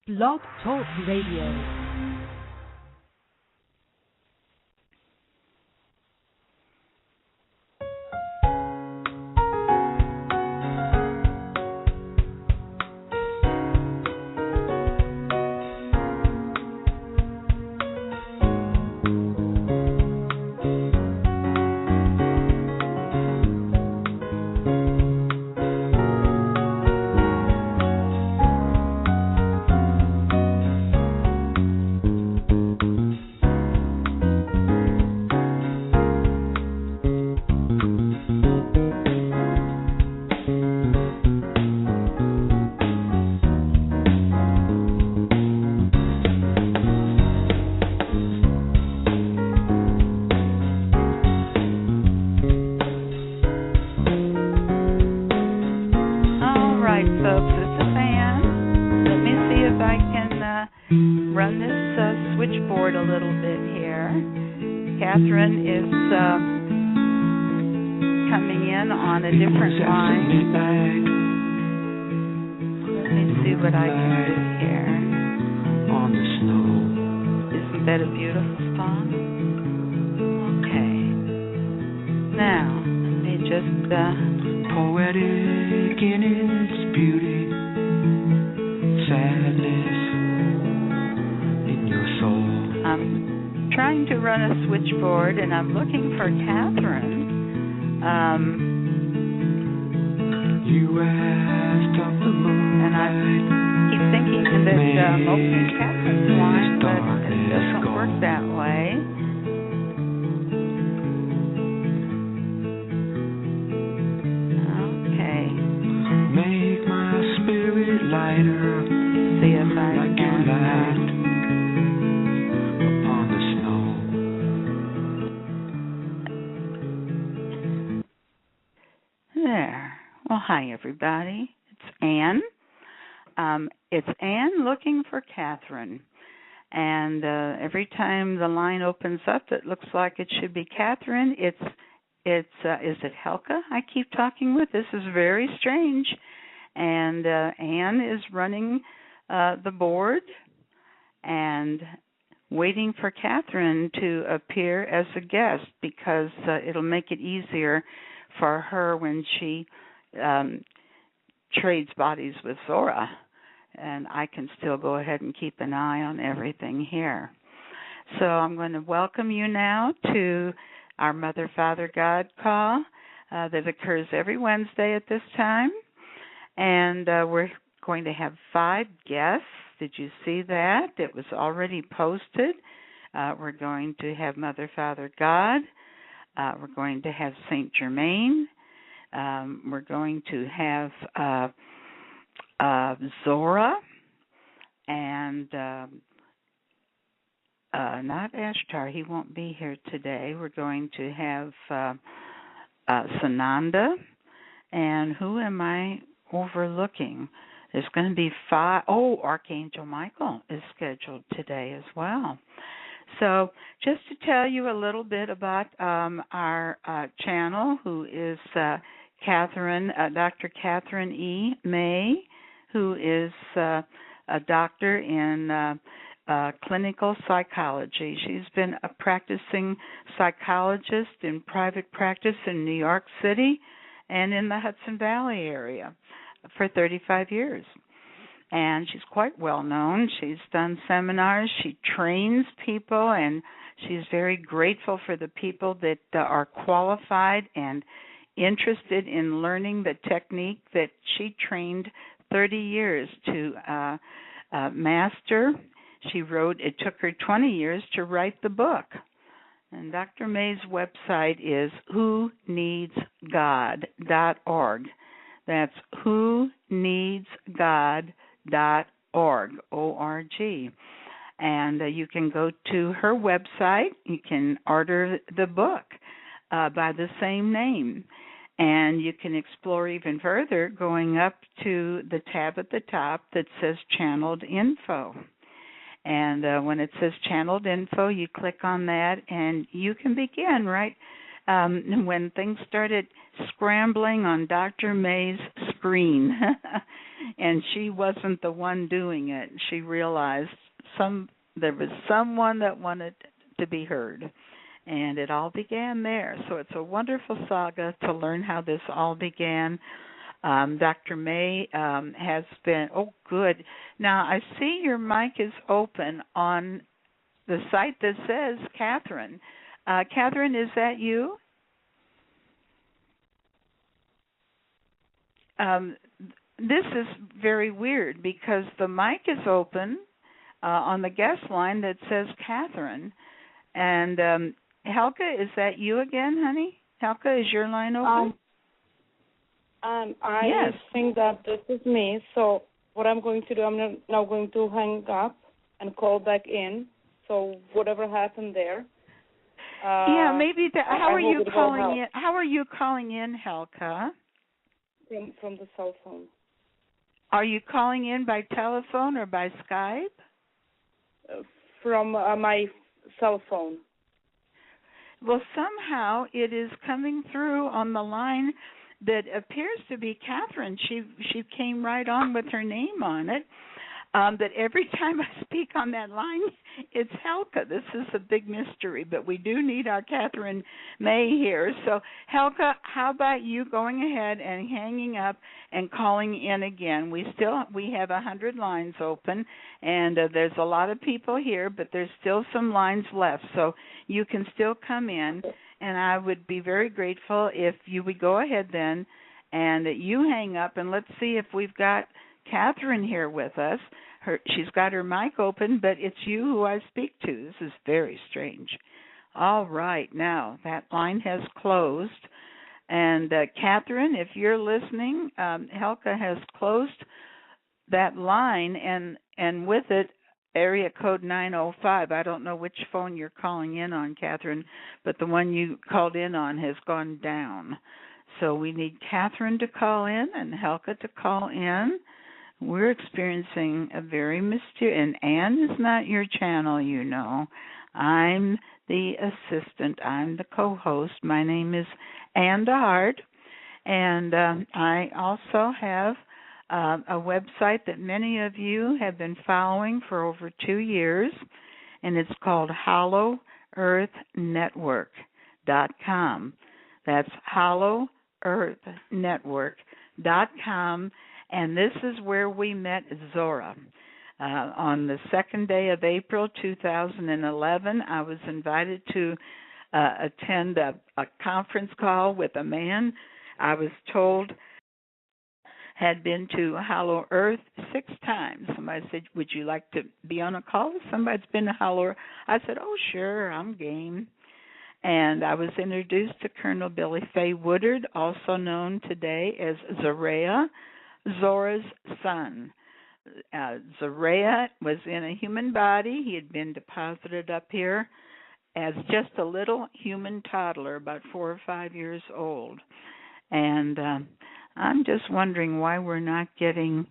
Blog Talk Radio. Kathryn is coming in on a different line. Let me see what I can do here. On the snow. Isn't that a beautiful song? Okay. Now, let me just... poetic in its beauty, sadness in your soul. Trying to run a switchboard, and I'm looking for Kathryn. You asked of the moon, and I keep thinking that I'm opening Kathryn's line, but it doesn't work that way. Okay. Make my spirit lighter. See if I like can. Light. Well, hi, everybody. It's Ann. It's Ann looking for Kathryn. And every time the line opens up, it looks like it should be Kathryn. Is it Helga I keep talking with? This is very strange. And Ann is running the board and waiting for Kathryn to appear as a guest because it'll make it easier for her when she trades bodies with Zora, and I can still go ahead and keep an eye on everything here. So I'm going to welcome you now to our Mother, Father, God call that occurs every Wednesday at this time, and we're going to have 5 guests. Did you see that? It was already posted. We're going to have Mother, Father, God. We're going to have Saint Germain. We're going to have Zora and not Ashtar. He won't be here today. We're going to have Sananda. And who am I overlooking? There's going to be 5. Oh, Archangel Michael is scheduled today as well. So just to tell you a little bit about our channel, who is Kathryn, Dr. Kathryn E. May, who is a doctor in clinical psychology. She's been a practicing psychologist in private practice in New York City and in the Hudson Valley area for 35 years. And she's quite well known. She's done seminars. She trains people, and she's very grateful for the people that are qualified and interested in learning the technique that she trained 30 years to master. It took her 20 years to write the book. And Dr. May's website is whoneedsgod.org. That's whoneedsgod.org, O-R-G. And you can go to her website. You can order the book by the same name. And you can explore even further going up to the tab at the top that says Channeled Info. And when it says Channeled Info, you click on that, and you can begin, right? When things started scrambling on Dr. May's screen. And she wasn't the one doing it. She realized there was someone that wanted to be heard. And it all began there. So it's a wonderful saga to learn how this all began. Dr. May has been, oh, good. Now, I see your mic is open on the site that says Kathryn. Kathryn, is that you? This is very weird because the mic is open on the guest line that says Kathryn. And Helga, is that you again, honey? Helga, is your line open? I think that this is me. So what I'm going to do, I'm now going to hang up and call back in. So whatever happened there. Yeah, maybe. How are you calling in? How are you calling in, Helga? From the cell phone. Are you calling in by telephone or by Skype? From my cell phone. Well, somehow it is coming through on the line that appears to be Kathryn. She came right on with her name on it. That every time I speak on that line, it's Helga. This is a big mystery, but we do need our Kathryn May here. So, Helga, how about you going ahead and hanging up and calling in again? We have 100 lines open, and there's a lot of people here, but there's still some lines left, so you can still come in. And I would be very grateful if you would go ahead then and you hang up, and let's see if we've got Kathryn here with us. She's got her mic open, but it's you who I speak to. This is very strange. All right, now that line has closed. And Kathryn, if you're listening, Helga has closed that line, and with it, area code 905. I don't know which phone you're calling in on, Kathryn, but the one you called in on has gone down. So we need Kathryn to call in and Helga to call in. We're experiencing a very mysterious, and Ann is not your channel, you know. I'm the assistant. I'm the co-host. My name is Ann DeHart, and I also have a website that many of you have been following for over 2 years, and it's called HollowEarthNetwork.com. That's HollowEarthNetwork.com, and this is where we met Zora. On the second day of April 2011, I was invited to attend a conference call with a man I was told had been to Hollow Earth 6 times. Somebody said, would you like to be on a call with somebody that's been to Hollow Earth? I said, oh, sure, I'm game. And I was introduced to Colonel Billy Fay Woodard, also known today as Zorea, Zora's son. Zorea was in a human body. He had been deposited up here as just a little human toddler, about 4 or 5 years old. And I'm just wondering why we're not getting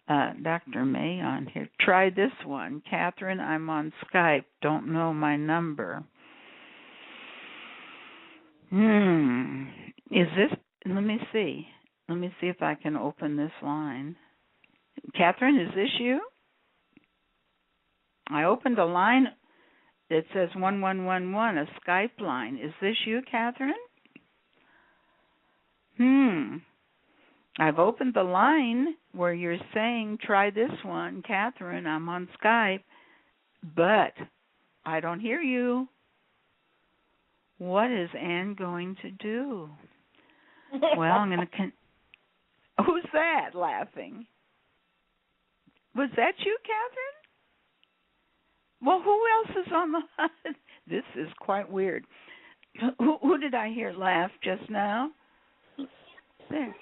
Dr. May on here. Try this one. Kathryn, I'm on Skype. Don't know my number. Is this, let me see. Let me see if I can open this line. Kathryn, is this you? I opened a line that says 1111, a Skype line. Is this you, Kathryn? I've opened the line where you're saying, try this one, Kathryn, I'm on Skype, but I don't hear you. What is Ann going to do? Well, I'm going to... Who's that laughing? Was that you, Kathryn? Well, who else is on the line? This is quite weird. Who did I hear laugh just now? There.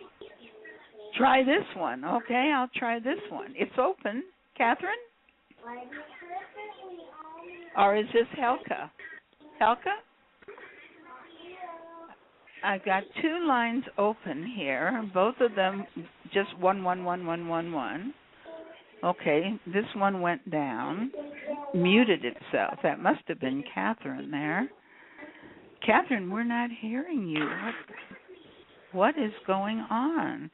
Try this one. Okay, I'll try this one. It's open. Kathryn? Or is this Helga? Helga? I've got 2 lines open here. Both of them just 111111. Okay, this one went down, muted itself. That must have been Kathryn there. Kathryn, we're not hearing you. What is going on?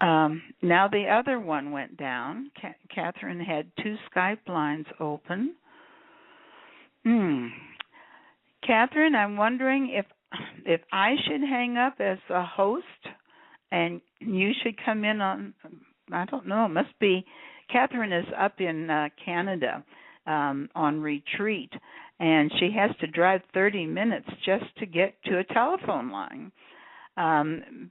Now the other one went down. Kathryn had 2 Skype lines open. Kathryn, I'm wondering if I should hang up as a host and you should come in on, I don't know, it must be, Kathryn is up in Canada on retreat, and she has to drive 30 minutes just to get to a telephone line.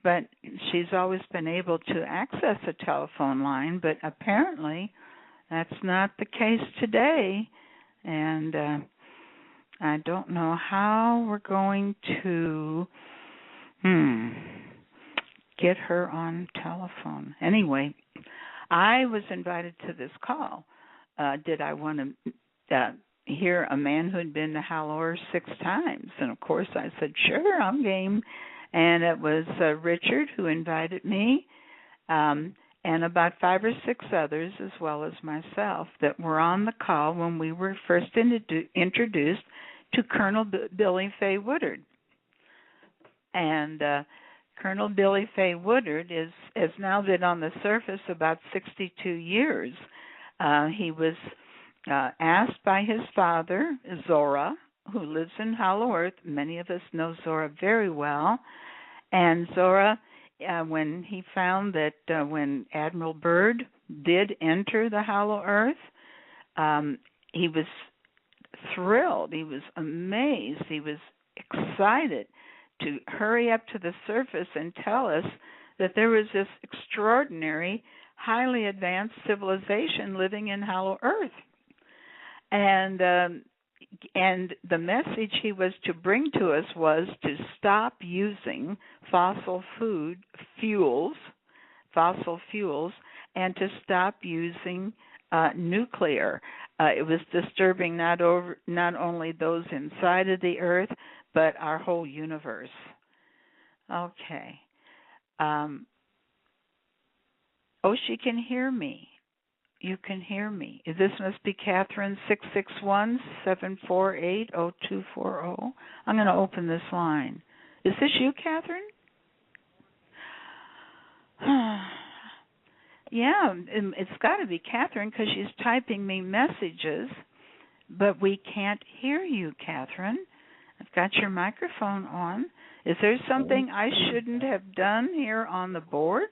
But she's always been able to access a telephone line, but apparently that's not the case today. And I don't know how we're going to get her on telephone. Anyway, I was invited to this call. Did I want to hear a man who had been to Halloween 6 times? And, of course, I said, sure, I'm game. And it was Richard who invited me, and about 5 or 6 others, as well as myself, that were on the call when we were first introduced to Colonel Billy Fay Woodard. And Colonel Billy Fay Woodard has now been on the surface about 62 years. He was asked by his father, Zora, who lives in Hollow Earth. Many of us know Zora very well. And Zora, when he found that when Admiral Byrd did enter the Hollow Earth, he was thrilled. He was amazed. He was excited to hurry up to the surface and tell us that there was this extraordinary, highly advanced civilization living in Hollow Earth. And the message he was to bring to us was to stop using fossil fuels, and to stop using nuclear. It was disturbing not only those inside of the Earth, but our whole universe. Okay. She can hear me. You can hear me. This must be Kathryn, 661-748-0240. I'm going to open this line. Is this you, Kathryn? Yeah, it's got to be Kathryn because she's typing me messages, but we can't hear you, Kathryn. I've got your microphone on. Is there something I shouldn't have done here on the board?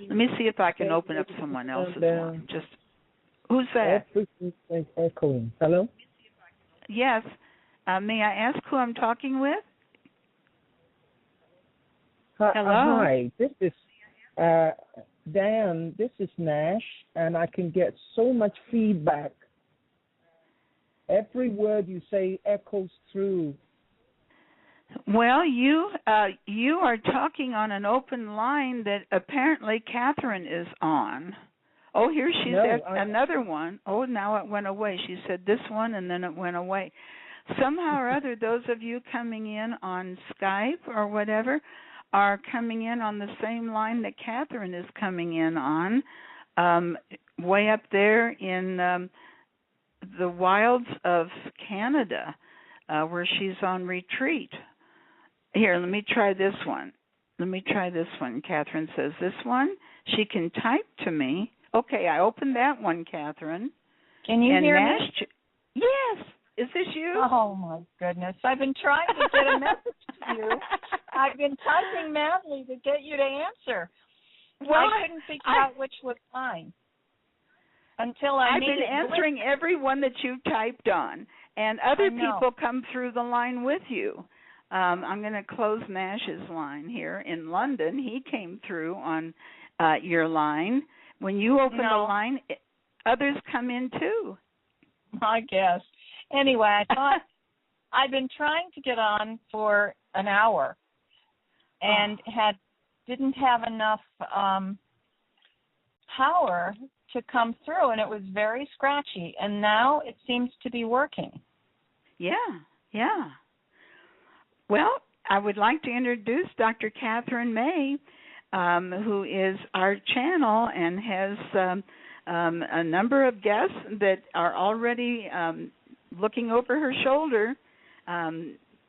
Let me see if I can open up someone else's one. Just who's that? Echoing. Hello? Yes. May I ask who I'm talking with? Hello. Hi. This is Dan. This is Nash, and I can get so much feedback. Every word you say echoes through. Well, you are talking on an open line that apparently Kathryn is on. Oh, here she's another one. Oh, now it went away. She said this one, and then it went away. Somehow or other, those of you coming in on Skype or whatever are coming in on the same line that Kathryn is coming in on, way up there in the wilds of Canada, where she's on retreat. Here, let me try this one. Kathryn says this one. She can type to me. Okay, I opened that one, Kathryn. Can you hear me? Yes. Is this you? Oh, my goodness. I've been trying to get a message to you. I've been typing madly to get you to answer. Well, I couldn't figure out which was mine until I've been answering every one that you typed on, and other people come through the line with you. I'm going to close Nash's line here. In London, he came through on your line. When you open the line, others come in too. I guess. Anyway, I thought I've been trying to get on for an hour and didn't have enough power to come through, and it was very scratchy. And now it seems to be working. Yeah. Well, I would like to introduce Dr. Kathryn May, who is our channel and has a number of guests that are already looking over her shoulder,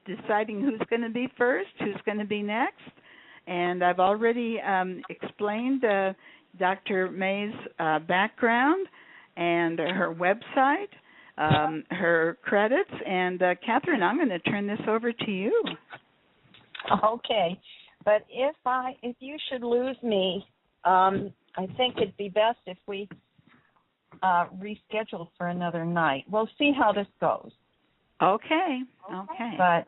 deciding who's going to be first, who's going to be next. And I've already explained Dr. May's background and her website, her credits. And Kathryn, I'm going to turn this over to you. Okay, but if you should lose me, I think it'd be best if we rescheduled for another night. We'll see how this goes. Okay. But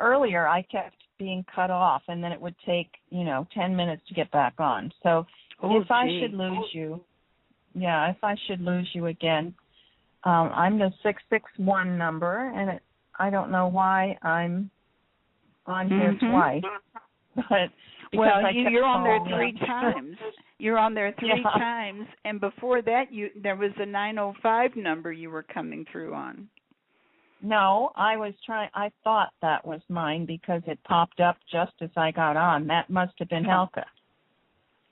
earlier I kept being cut off, and then it would take 10 minutes to get back on. So I should lose you, if I should lose you again, I'm the 661 number, and I don't know why I'm on here twice, but you're on there 3 times. You're on there 3 times, and before that, there was a 905 number you were coming through on. No, I thought that was mine because it popped up just as I got on. That must have been Helka.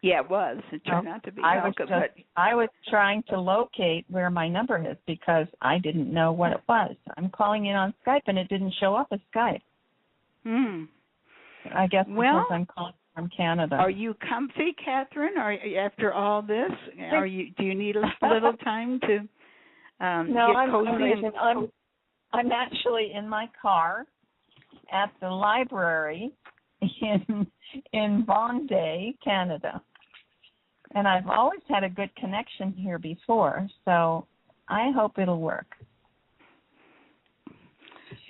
Yeah, it was. It turned out to be Helka. I was trying to locate where my number is because I didn't know what it was. I'm calling in on Skype, and it didn't show up as Skype. I guess because I'm calling from Canada. Are you comfy, Kathryn? After all this, do you need a little time to get cozy? I'm actually in my car at the library in Bombay, Canada, and I've always had a good connection here before, so I hope it'll work.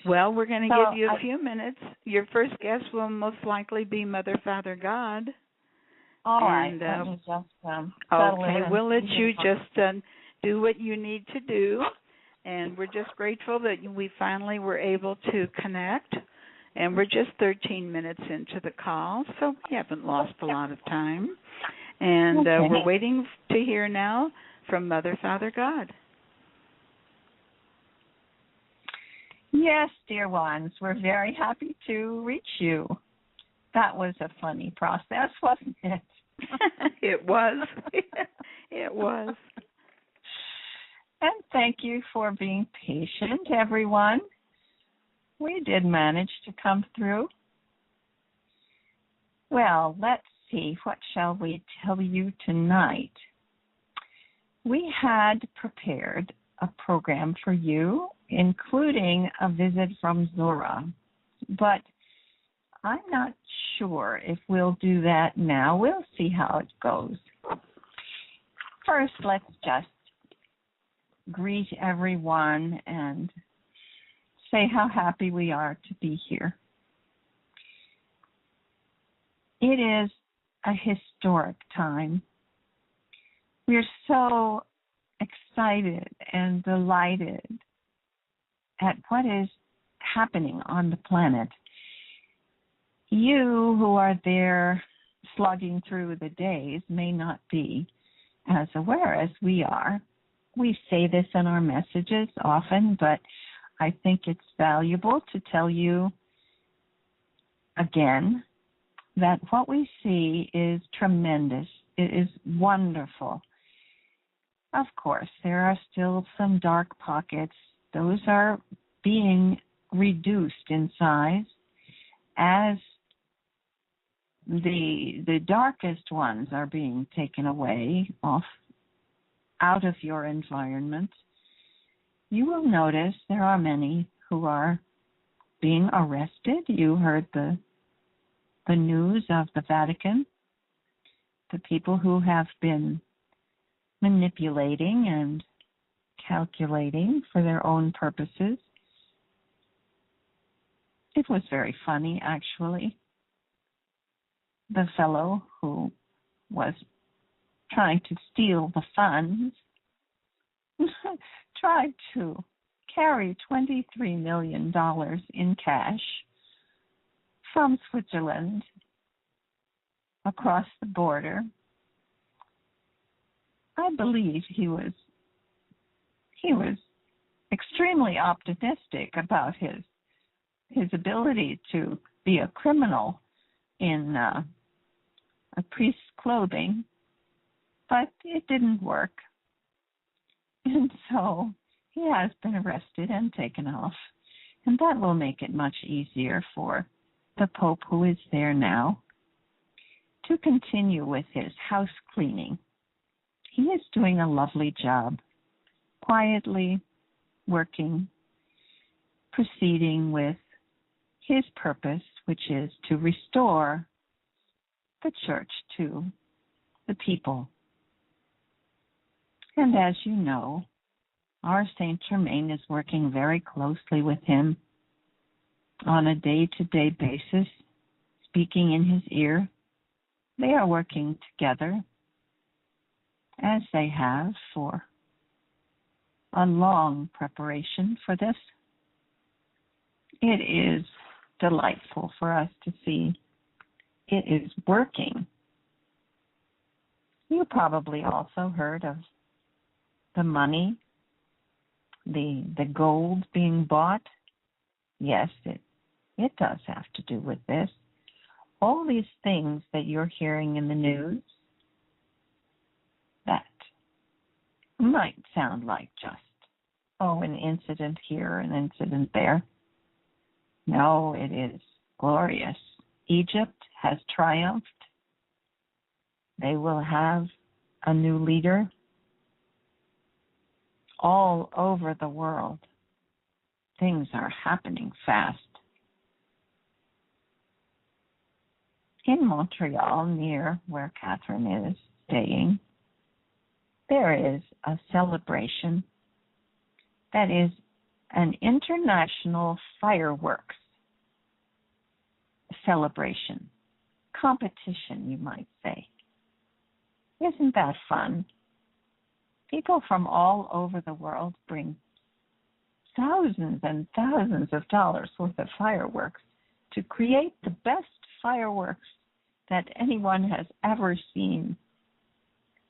Well, we're going to give you a few minutes. Your first guest will most likely be Mother, Father, God. All right. Let me just okay, we'll let you just do what you need to do, and we're just grateful that we finally were able to connect, and we're just 13 minutes into the call, so we haven't lost a lot of time. And we're waiting to hear now from Mother, Father, God. Yes, dear ones, we're very happy to reach you. That was a funny process, wasn't it? It was. It was. And thank you for being patient, everyone. We did manage to come through. Well, let's see. What shall we tell you tonight? We had prepared a program for you, including a visit from Zora. But I'm not sure if we'll do that now. We'll see how it goes. First, let's just greet everyone and say how happy we are to be here. It is a historic time. We're so excited and delighted at what is happening on the planet. You who are there slugging through the days may not be as aware as we are. We say this in our messages often, but I think it's valuable to tell you again that what we see is tremendous. It is wonderful. Of course, there are still some dark pockets. Those are being reduced in size as the darkest ones are being taken away out of your environment. You will notice there are many who are being arrested. You heard the news of the Vatican, the people who have been manipulating and calculating for their own purposes. It was very funny, actually. The fellow who was trying to steal the funds tried to carry $23 million in cash from Switzerland across the border. I believe he was extremely optimistic about his ability to be a criminal in a priest's clothing, but it didn't work. And so he has been arrested and taken off, and that will make it much easier for the Pope, who is there now, to continue with his house cleaning. He is doing a lovely job, quietly working, proceeding with his purpose, which is to restore the church to the people. And as you know, our Saint Germain is working very closely with him on a day-to-day basis, speaking in his ear. They are working together, as they have for a long preparation for this. It is delightful for us to see it is working. You probably also heard of the money, the gold being bought. Yes, it does have to do with this. All these things that you're hearing in the news that might sound like just, an incident here, an incident there. No, it is glorious. Egypt has triumphed. They will have a new leader. All over the world, things are happening fast. In Montreal, near where Kathryn is staying, there is a celebration that is an international fireworks celebration, competition, you might say. Isn't that fun? People from all over the world bring thousands and thousands of dollars worth of fireworks to create the best fireworks that anyone has ever seen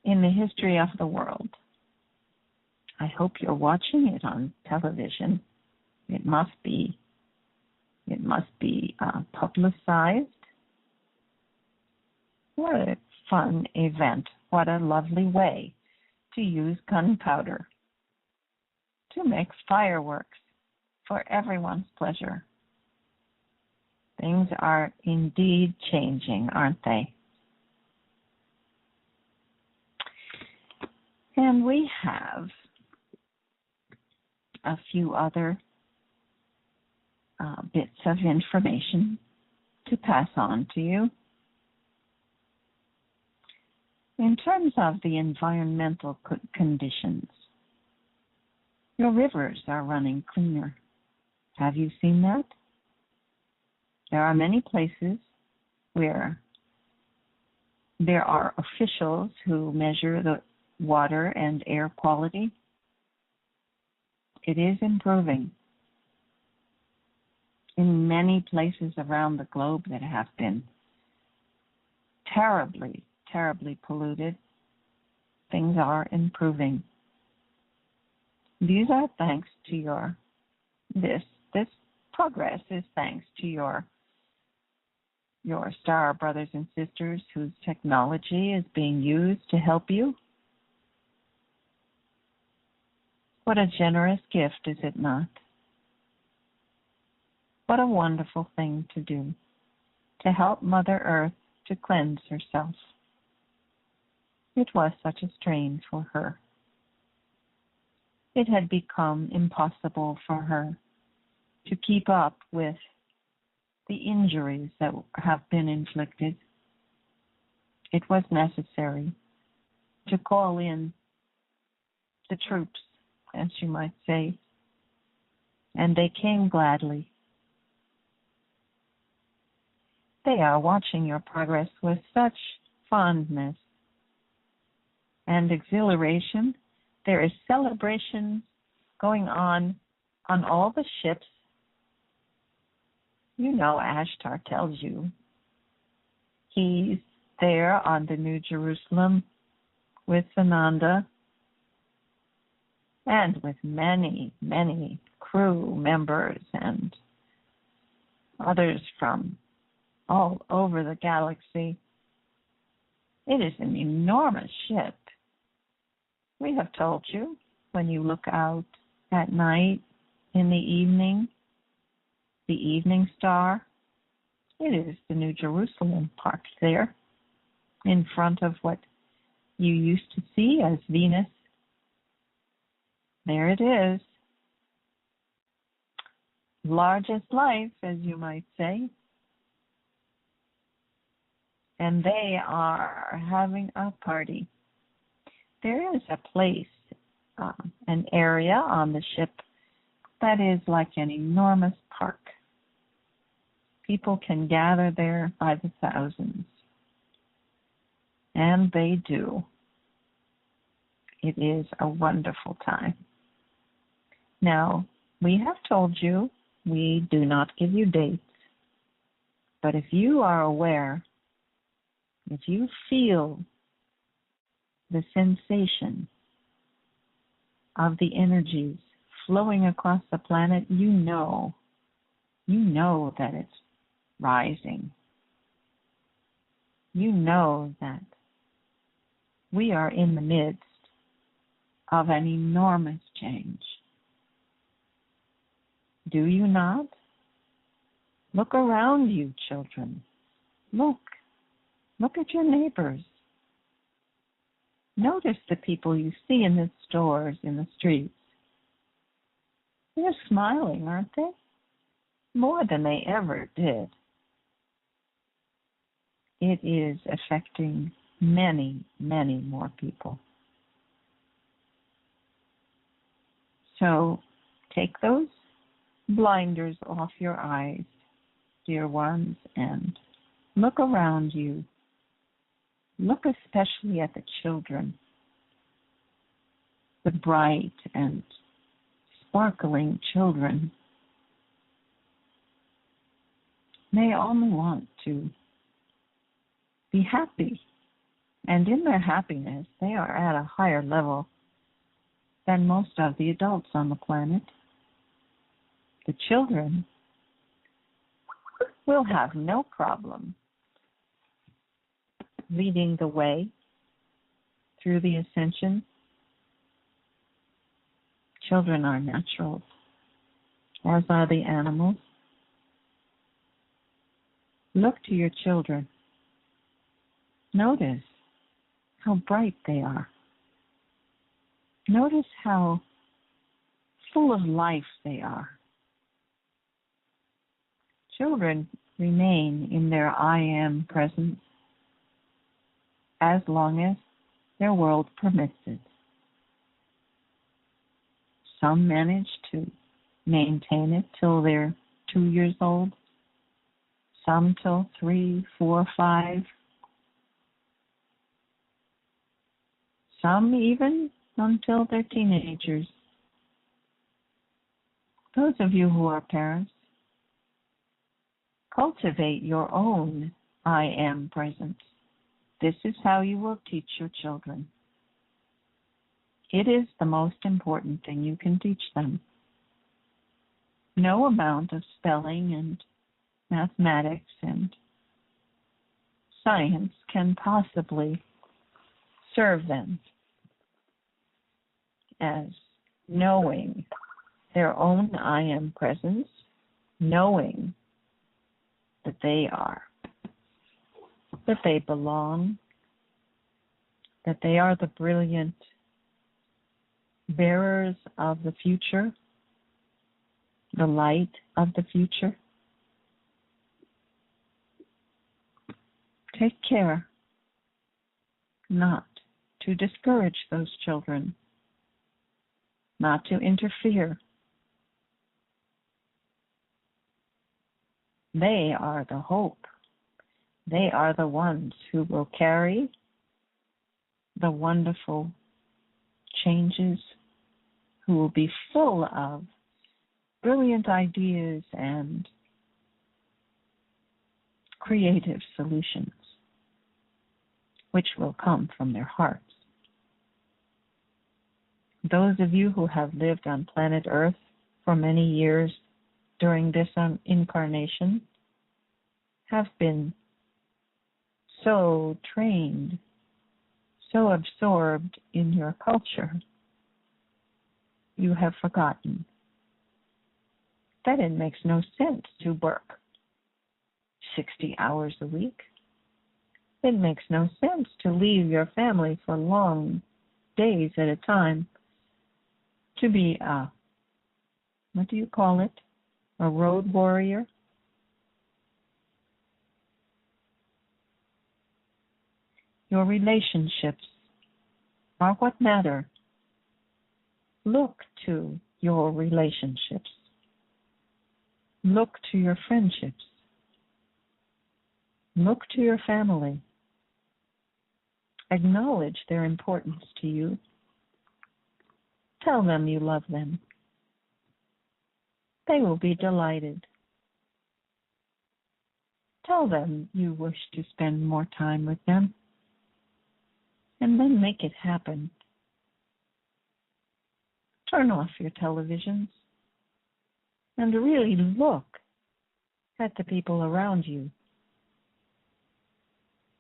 in the history of the world. I hope you're watching it on television. It must be publicized. What a fun event. What a lovely way to use gunpowder to make fireworks for everyone's pleasure. Things are indeed changing, aren't they? And we have a few other bits of information to pass on to you. In terms of the environmental conditions, your rivers are running cleaner. Have you seen that? There are many places where there are officials who measure the water and air quality. It is improving. In many places around the globe that have been terribly, terribly polluted, things are improving. These are thanks to this progress is thanks to your star brothers and sisters whose technology is being used to help you. What a generous gift, is it not? What a wonderful thing to do, to help Mother Earth to cleanse herself. It was such a strain for her. It had become impossible for her to keep up with the injuries that have been inflicted. It was necessary to call in the troops, as you might say, and they came gladly. They are watching your progress with such fondness and exhilaration. There is celebration going on all the ships. You know, Ashtar tells you he's there on the New Jerusalem with Sananda and with many, many crew members and others from all over the galaxy. It is an enormous ship. We have told you, when you look out at night, in the evening star, It is the New Jerusalem parked there in front of what you used to see as Venus. There it is. Large as life, as you might say. And they are having a party. There is a place, an area on the ship that is like an enormous park. People can gather there by the thousands. And they do. It is a wonderful time. Now, we have told you we do not give you dates, but if you are aware, if you feel the sensation of the energies flowing across the planet, you know that it's rising. You know that we are in the midst of an enormous change. Do you not? Look around you, children. Look at your neighbors. Notice the people you see in the stores, in the streets. They're smiling, aren't they? More than they ever did. It is affecting many, many more people. So take those blinders off your eyes, dear ones, and look around you. Look especially at the children, the bright and sparkling children. They only want to be happy, and in their happiness, they are at a higher level than most of the adults on the planet. The children will have no problem leading the way through the ascension. Children are natural, as are the animals. Look to your children. Notice how bright they are. Notice how full of life they are. Children remain in their I am presence as long as their world permits it. Some manage to maintain it till they're 2 years old, some till 3, 4, 5, some even until they're teenagers. Those of you who are parents, cultivate your own I am presence. This is how you will teach your children. It is the most important thing you can teach them. No amount of spelling and mathematics and science can possibly serve them as knowing their own I am presence, knowing that they are, that they belong, that they are the brilliant bearers of the future, the light of the future. Take care not to discourage those children, not to interfere. They are the hope. They are the ones who will carry the wonderful changes, who will be full of brilliant ideas and creative solutions, which will come from their hearts. Those of you who have lived on planet Earth for many years during this incarnation have been so trained, so absorbed in your culture, you have forgotten that it makes no sense to work 60 hours a week. It makes no sense to leave your family for long days at a time to be what do you call it? A road warrior? Your relationships are what matter. Look to your relationships. Look to your friendships. Look to your family. Acknowledge their importance to you. Tell them you love them. They will be delighted. Tell them you wish to spend more time with them. And then make it happen. Turn off your televisions and really look at the people around you.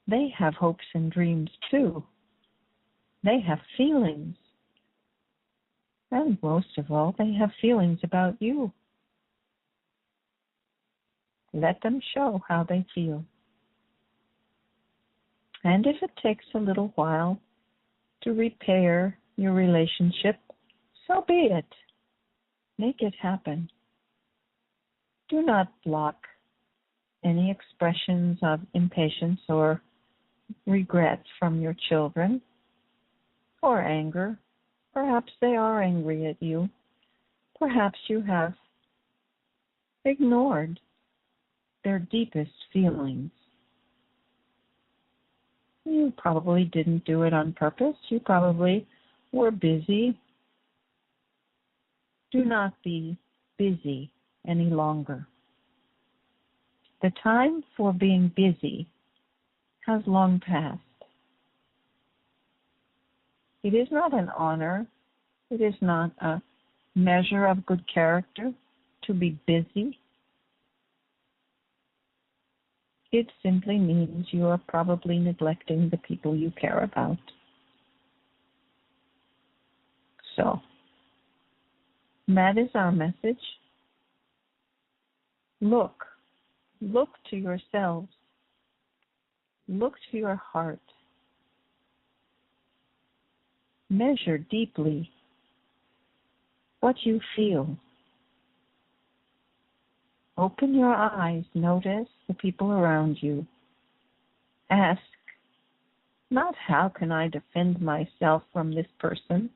They have hopes and dreams too. They have feelings. And most of all, they have feelings about you. Let them show how they feel. And if it takes a little while to repair your relationship, so be it. Make it happen. Do not block any expressions of impatience or regret from your children or anger. Perhaps they are angry at you. Perhaps you have ignored their deepest feelings. You probably didn't do it on purpose. You probably were busy. Do not be busy any longer. The time for being busy has long passed. It is not an honor. It is not a measure of good character to be busy. It simply means you are probably neglecting the people you care about. So, that is our message. Look to yourselves. Look to your heart. Measure deeply what you feel. Open your eyes, notice the people around you. Ask, not how can I defend myself from this person,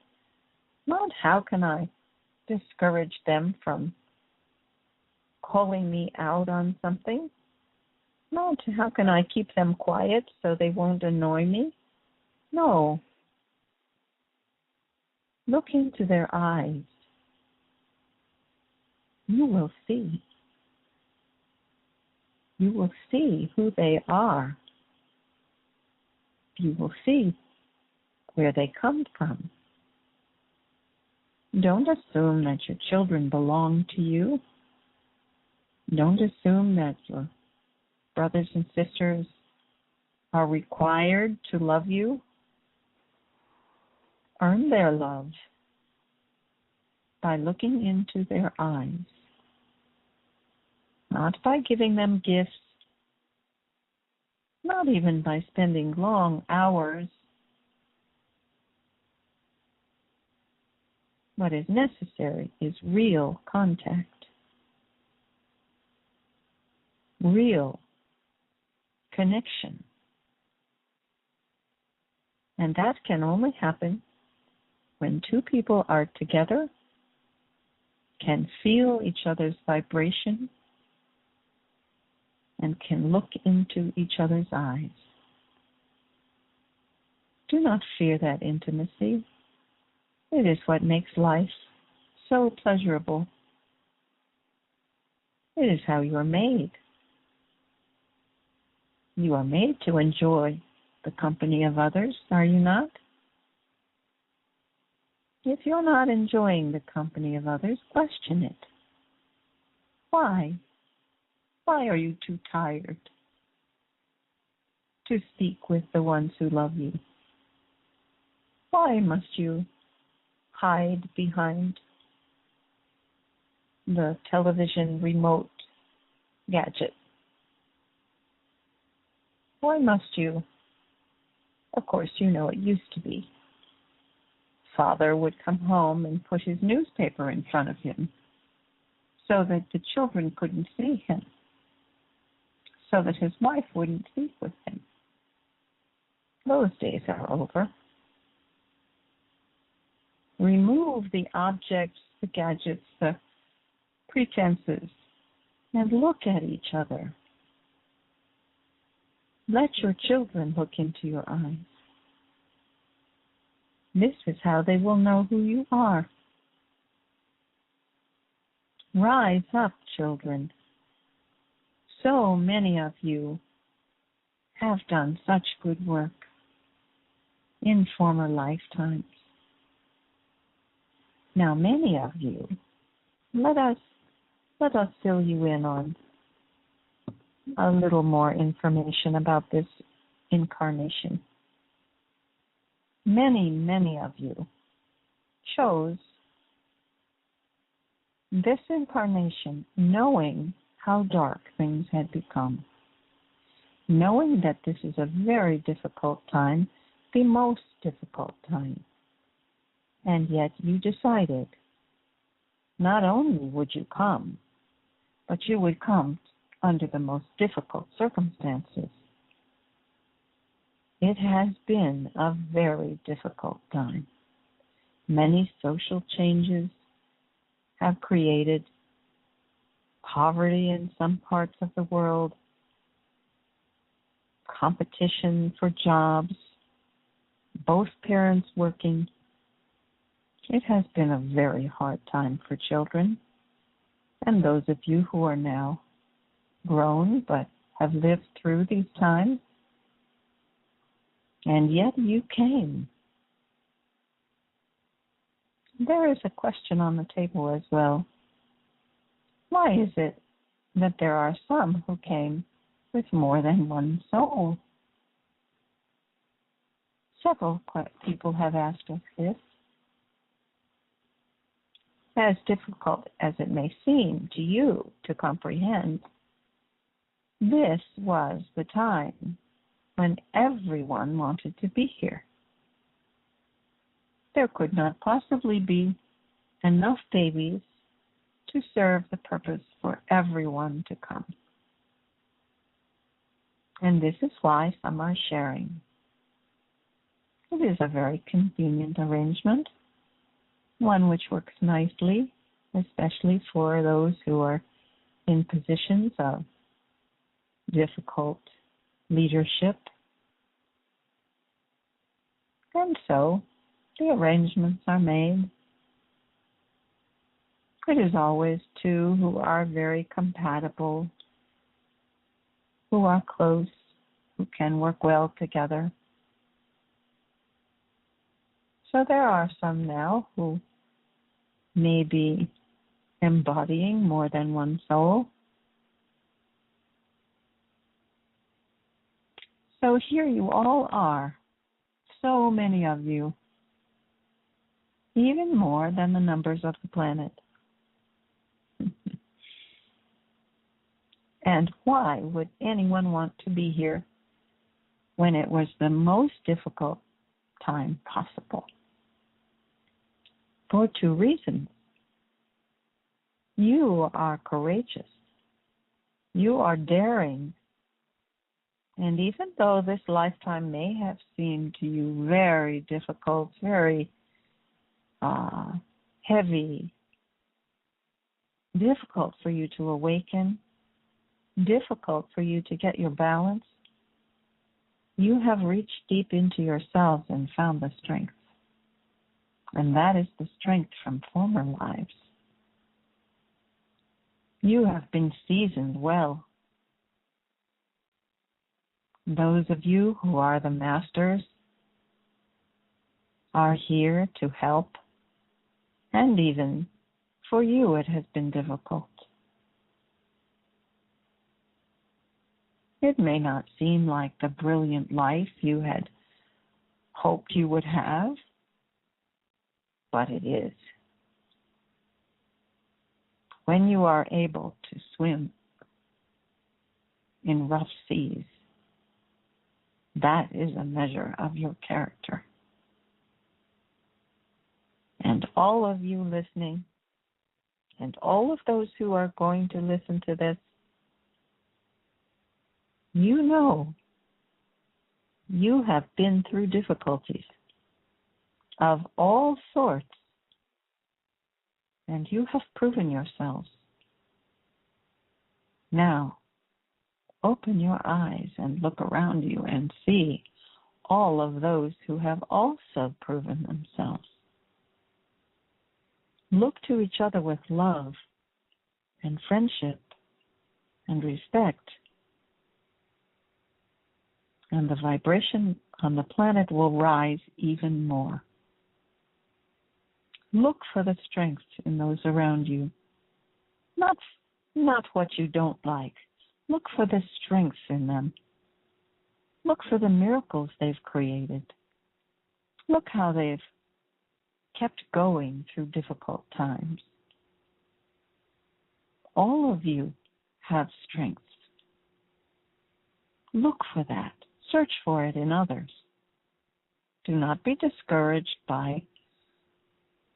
not how can I discourage them from calling me out on something, not how can I keep them quiet so they won't annoy me. No. Look into their eyes. You will see. You will see who they are. You will see where they come from. Don't assume that your children belong to you. Don't assume that your brothers and sisters are required to love you. Earn their love by looking into their eyes, not by giving them gifts, not even by spending long hours. What is necessary is real contact, real connection. And that can only happen when two people are together, can feel each other's vibration, and can look into each other's eyes. Do not fear that intimacy. It is what makes life so pleasurable. It is how you are made. You are made to enjoy the company of others, are you not? If you're not enjoying the company of others, question it. Why? Why are you too tired to speak with the ones who love you? Why must you hide behind the television remote gadget? Why must you? Of course, you know it used to be. Father would come home and put his newspaper in front of him so that the children couldn't see him, so that his wife wouldn't speak with him. Those days are over. Remove the objects, the gadgets, the pretenses, and look at each other. Let your children look into your eyes. This is how they will know who you are. Rise up, children. So many of you have done such good work in former lifetimes. Now, many of you, let us fill you in on a little more information about this incarnation. Many of you chose this incarnation knowing how dark things had become, knowing that this is a very difficult time, the most difficult time. And yet you decided not only would you come, but you would come under the most difficult circumstances. It has been a very difficult time. Many social changes have created poverty in some parts of the world, competition for jobs, both parents working. It has been a very hard time for children, and those of you who are now grown but have lived through these times, and yet you came. There is a question on the table as well. Why is it that there are some who came with more than one soul? Several people have asked us this. As difficult as it may seem to you to comprehend, this was the time when everyone wanted to be here. There could not possibly be enough babies to serve the purpose for everyone to come. And this is why some are sharing. It is a very convenient arrangement, one which works nicely, especially for those who are in positions of difficult leadership. And so the arrangements are made. It is always two who are very compatible, who are close, who can work well together. So there are some now who may be embodying more than one soul. So here you all are, so many of you, even more than the numbers of the planet. And why would anyone want to be here when it was the most difficult time possible? For two reasons. You are courageous. You are daring. And even though this lifetime may have seemed to you very difficult, very heavy, difficult for you to awaken, difficult for you to get your balance, you have reached deep into yourselves and found the strength. And that is the strength from former lives. You have been seasoned well. Those of you who are the masters are here to help. And even for you it has been difficult. It may not seem like the brilliant life you had hoped you would have, but it is. When you are able to swim in rough seas, That is a measure of your character. And all of you listening, and all of those who are going to listen to this, you know you have been through difficulties of all sorts, and you have proven yourselves. Now, open your eyes and look around you and see all of those who have also proven themselves. Look to each other with love and friendship and respect, and the vibration on the planet will rise even more. Look for the strength in those around you, not what you don't like. Look for the strength in them. Look for the miracles they've created. Look how they've kept going through difficult times. All of you have strengths. Look for that. Search for it in others. Do not be discouraged by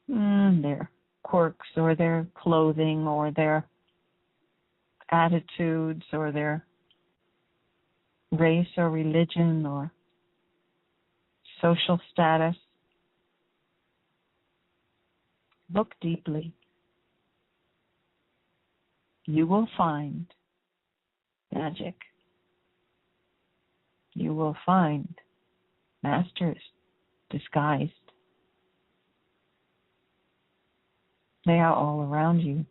their quirks or their clothing or their attitudes or their race or religion or social status. Look deeply. You will find magic. You will find masters disguised. They are all around you.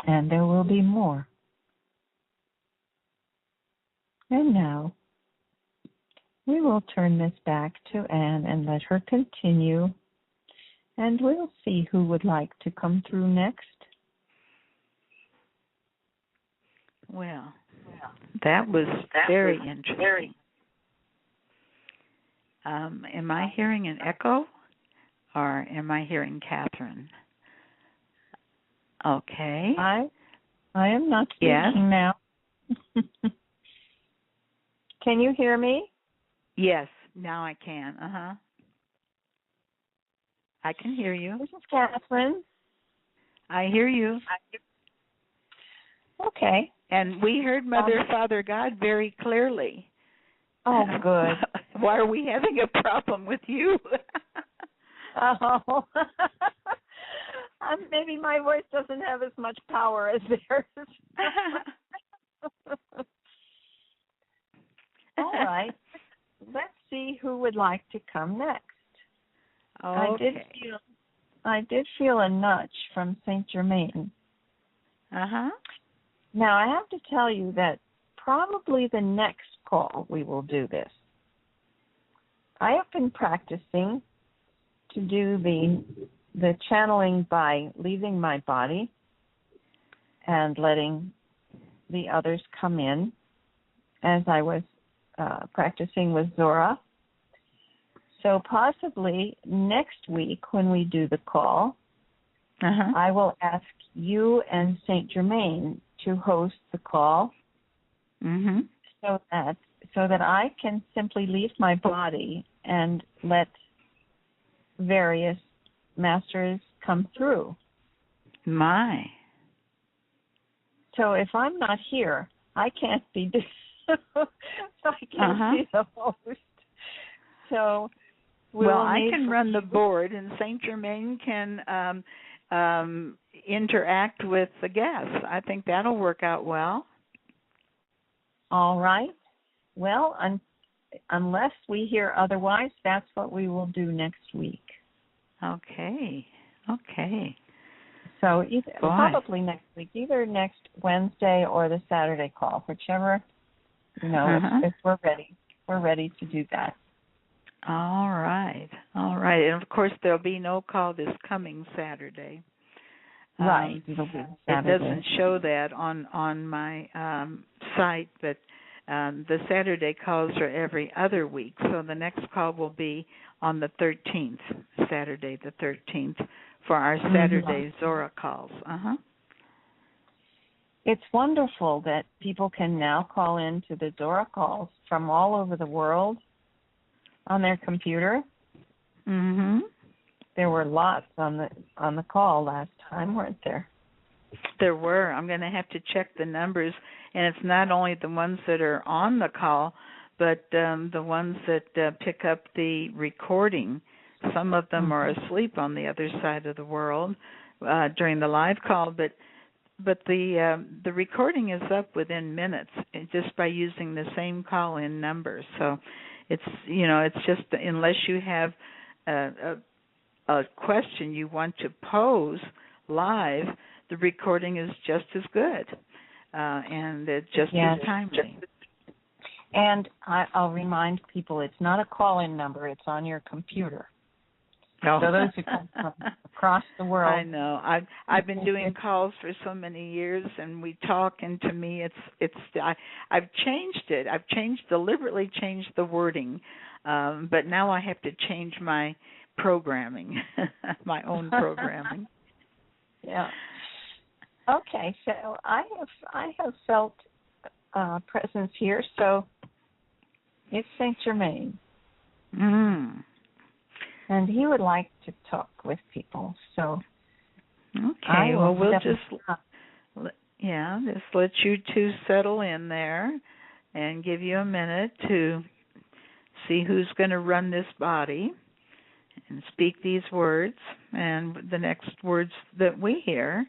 And there will be more. And now, we will turn this back to Anne and let her continue. And we'll see who would like to come through next. Well, that was very interesting. Am I hearing an echo, or am I hearing Kathryn? Okay. I am not speaking now. Can you hear me? Yes, now I can. I can hear you. This is Kathryn. I hear you. Okay. And we heard Mother, Father, God very clearly. Oh, good. Why are we having a problem with you? Oh. Maybe my voice doesn't have as much power as theirs. All right. Let's see who would like to come next. Okay. I did feel a nudge from Saint Germain. Uh-huh. Now, I have to tell you that probably the next call we will do this. I have been practicing to do the channeling by leaving my body and letting the others come in, as I was practicing with Zora. So possibly next week when we do the call, I will ask you and Saint Germain to host the call, so that I can simply leave my body and let various masters come through. My. So if I'm not here, I can't be so I can't be the host. So I can run the board, and Saint Germain can interact with the guests. I think that'll work out well. All right. Well, unless we hear otherwise, that's what we will do next week. Okay. So probably next week, either next Wednesday or the Saturday call, whichever, if we're ready. We're ready to do that. All right. And, of course, there'll be no call this coming Saturday. Right. It'll be Saturday. It doesn't show that on my site, but the Saturday calls are every other week. So the next call will be on the 13th, Saturday the 13th, for our Saturday Zora calls. it's wonderful that people can now call into the Dora calls from all over the world on their computer. Mhm. There were lots on the call last time, weren't there? There were. I'm going to have to check the numbers, and it's not only the ones that are on the call, but the ones that pick up the recording. Some of them are asleep on the other side of the world during the live call, but the recording is up within minutes just by using the same call-in number. So it's it's just unless you have a question you want to pose live, the recording is just as good, and it's just as timely. And I'll remind people, it's not a call-in number; it's on your computer. Oh. So those who come from across the world. I know. I've been doing calls for so many years, and we talk, and to me, I've changed it. I've deliberately changed the wording, but now I have to change my programming, my own programming. Yeah. Okay, so I have felt presence here. So it's Saint Germain. And he would like to talk with people. So, okay. Well, we'll just let you two settle in there, and give you a minute to see who's going to run this body and speak these words. And the next words that we hear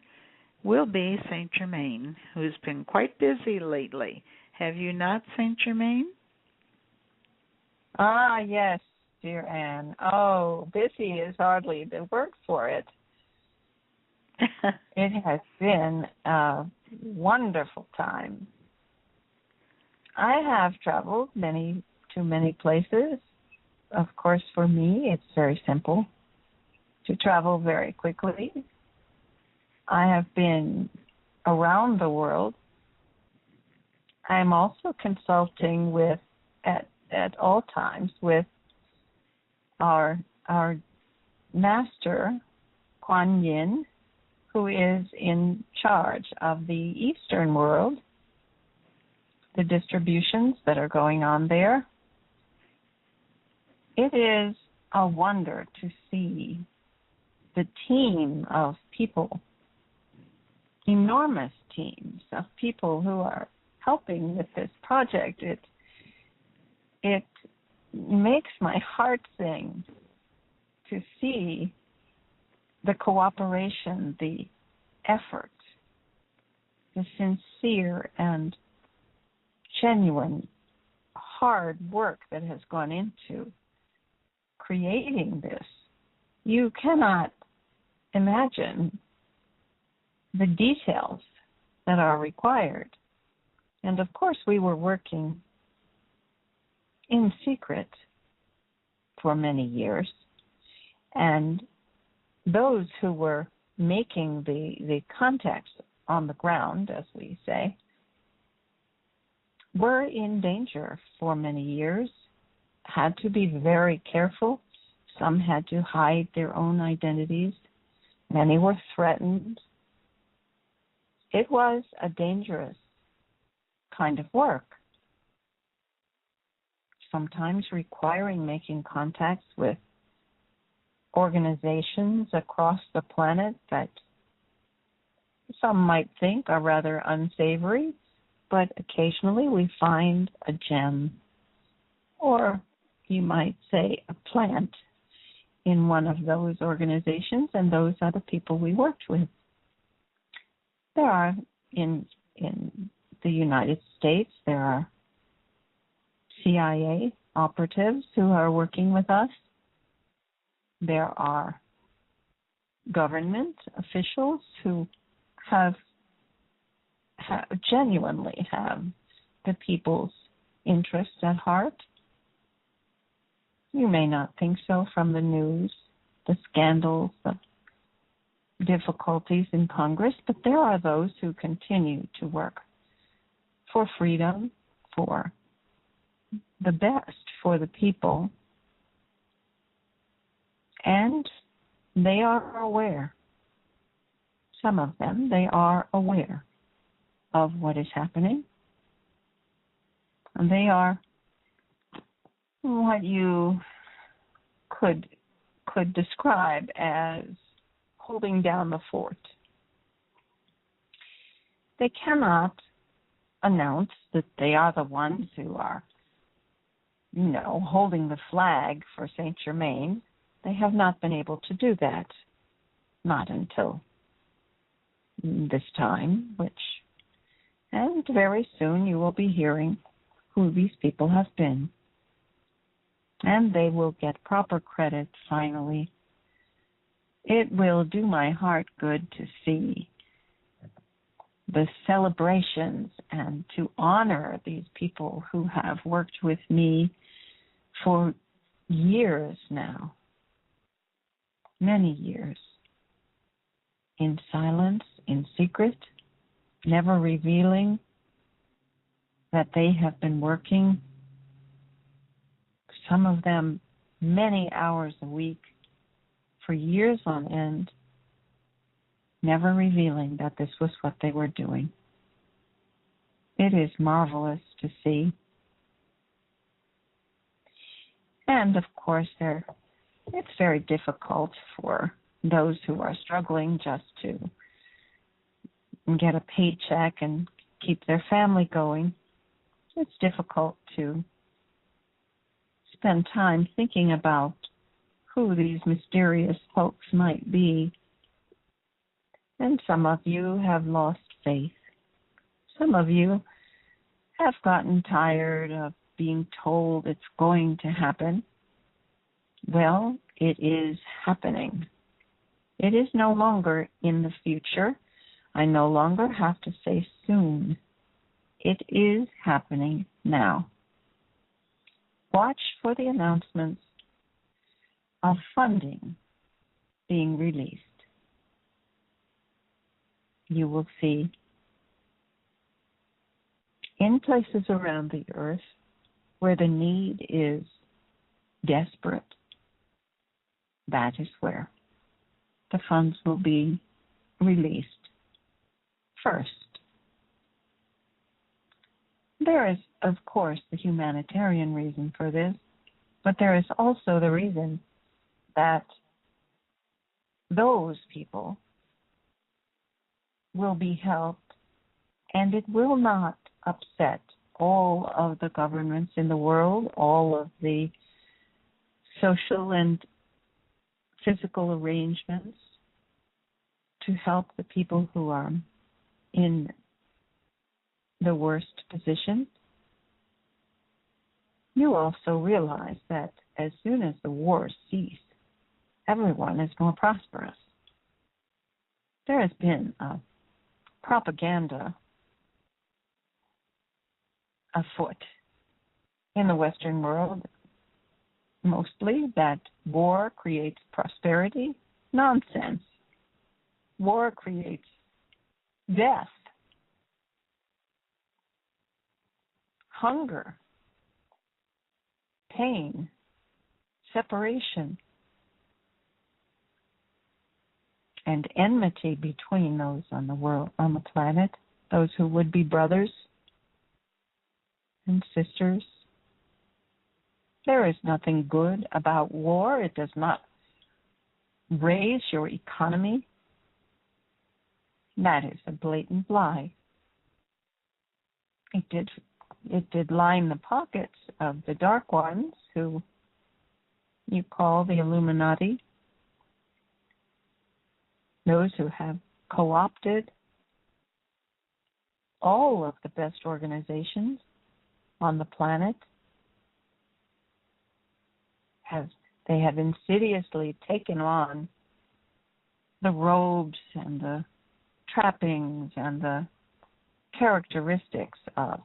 will be Saint Germain, who's been quite busy lately. Have you not, Saint Germain? Ah, yes. Dear Anne, oh, busy is hardly the word for it. It has been a wonderful time. I have traveled to many places. Of course, for me, it's very simple to travel very quickly. I have been around the world. I'm also consulting at all times with our master, Kuan Yin, who is in charge of the Eastern world, the distributions that are going on there. It is a wonder to see the team of people, enormous teams of people who are helping with this project. It makes my heart sing to see the cooperation, the effort, the sincere and genuine hard work that has gone into creating this. You cannot imagine the details that are required. And of course, we were working in secret for many years, and those who were making the contacts on the ground, as we say, were in danger for many years, had to be very careful. Some had to hide their own identities. Many were threatened. It was a dangerous kind of work, sometimes requiring making contacts with organizations across the planet that some might think are rather unsavory, but occasionally we find a gem, or you might say a plant, in one of those organizations, and those are the people we worked with. There are, in the United States, there are CIA operatives who are working with us. There are government officials who genuinely have the people's interests at heart. You may not think so from the news, the scandals, the difficulties in Congress, but there are those who continue to work for freedom, for the best for the people, and they are aware. Some of them, they are aware of what is happening. And they are what you could describe as holding down the fort. They cannot announce that they are the ones who are, holding the flag for Saint Germain. They have not been able to do that, not until this time, and very soon you will be hearing who these people have been. And they will get proper credit finally. It will do my heart good to see the celebrations and to honor these people who have worked with me for years now, many years, in silence, in secret, never revealing that they have been working, some of them many hours a week, for years on end, never revealing that this was what they were doing. It is marvelous to see. And of course, it's very difficult for those who are struggling just to get a paycheck and keep their family going. It's difficult to spend time thinking about who these mysterious folks might be. And some of you have lost faith. Some of you have gotten tired of being told it's going to happen. Well, it is happening. It is no longer in the future. I no longer have to say soon. It is happening now. Watch for the announcements of funding being released. You will see in places around the earth where the need is desperate, that is where the funds will be released first. There is, of course, the humanitarian reason for this, but there is also the reason that those people will be helped, and it will not upset all of the governments in the world, all of the social and physical arrangements to help the people who are in the worst position. You also realize that as soon as the wars cease, everyone is more prosperous. There has been a propaganda afoot in the Western world, mostly, that war creates prosperity. Nonsense. War creates death, hunger, pain, separation, and enmity between those on the planet, those who would be brothers and sisters. There is nothing good about war. It does not raise your economy. That is a blatant lie. It did line the pockets of the dark ones, who you call the Illuminati, those who have co-opted all of the best organizations on the planet. They have insidiously taken on the robes and the trappings and the characteristics of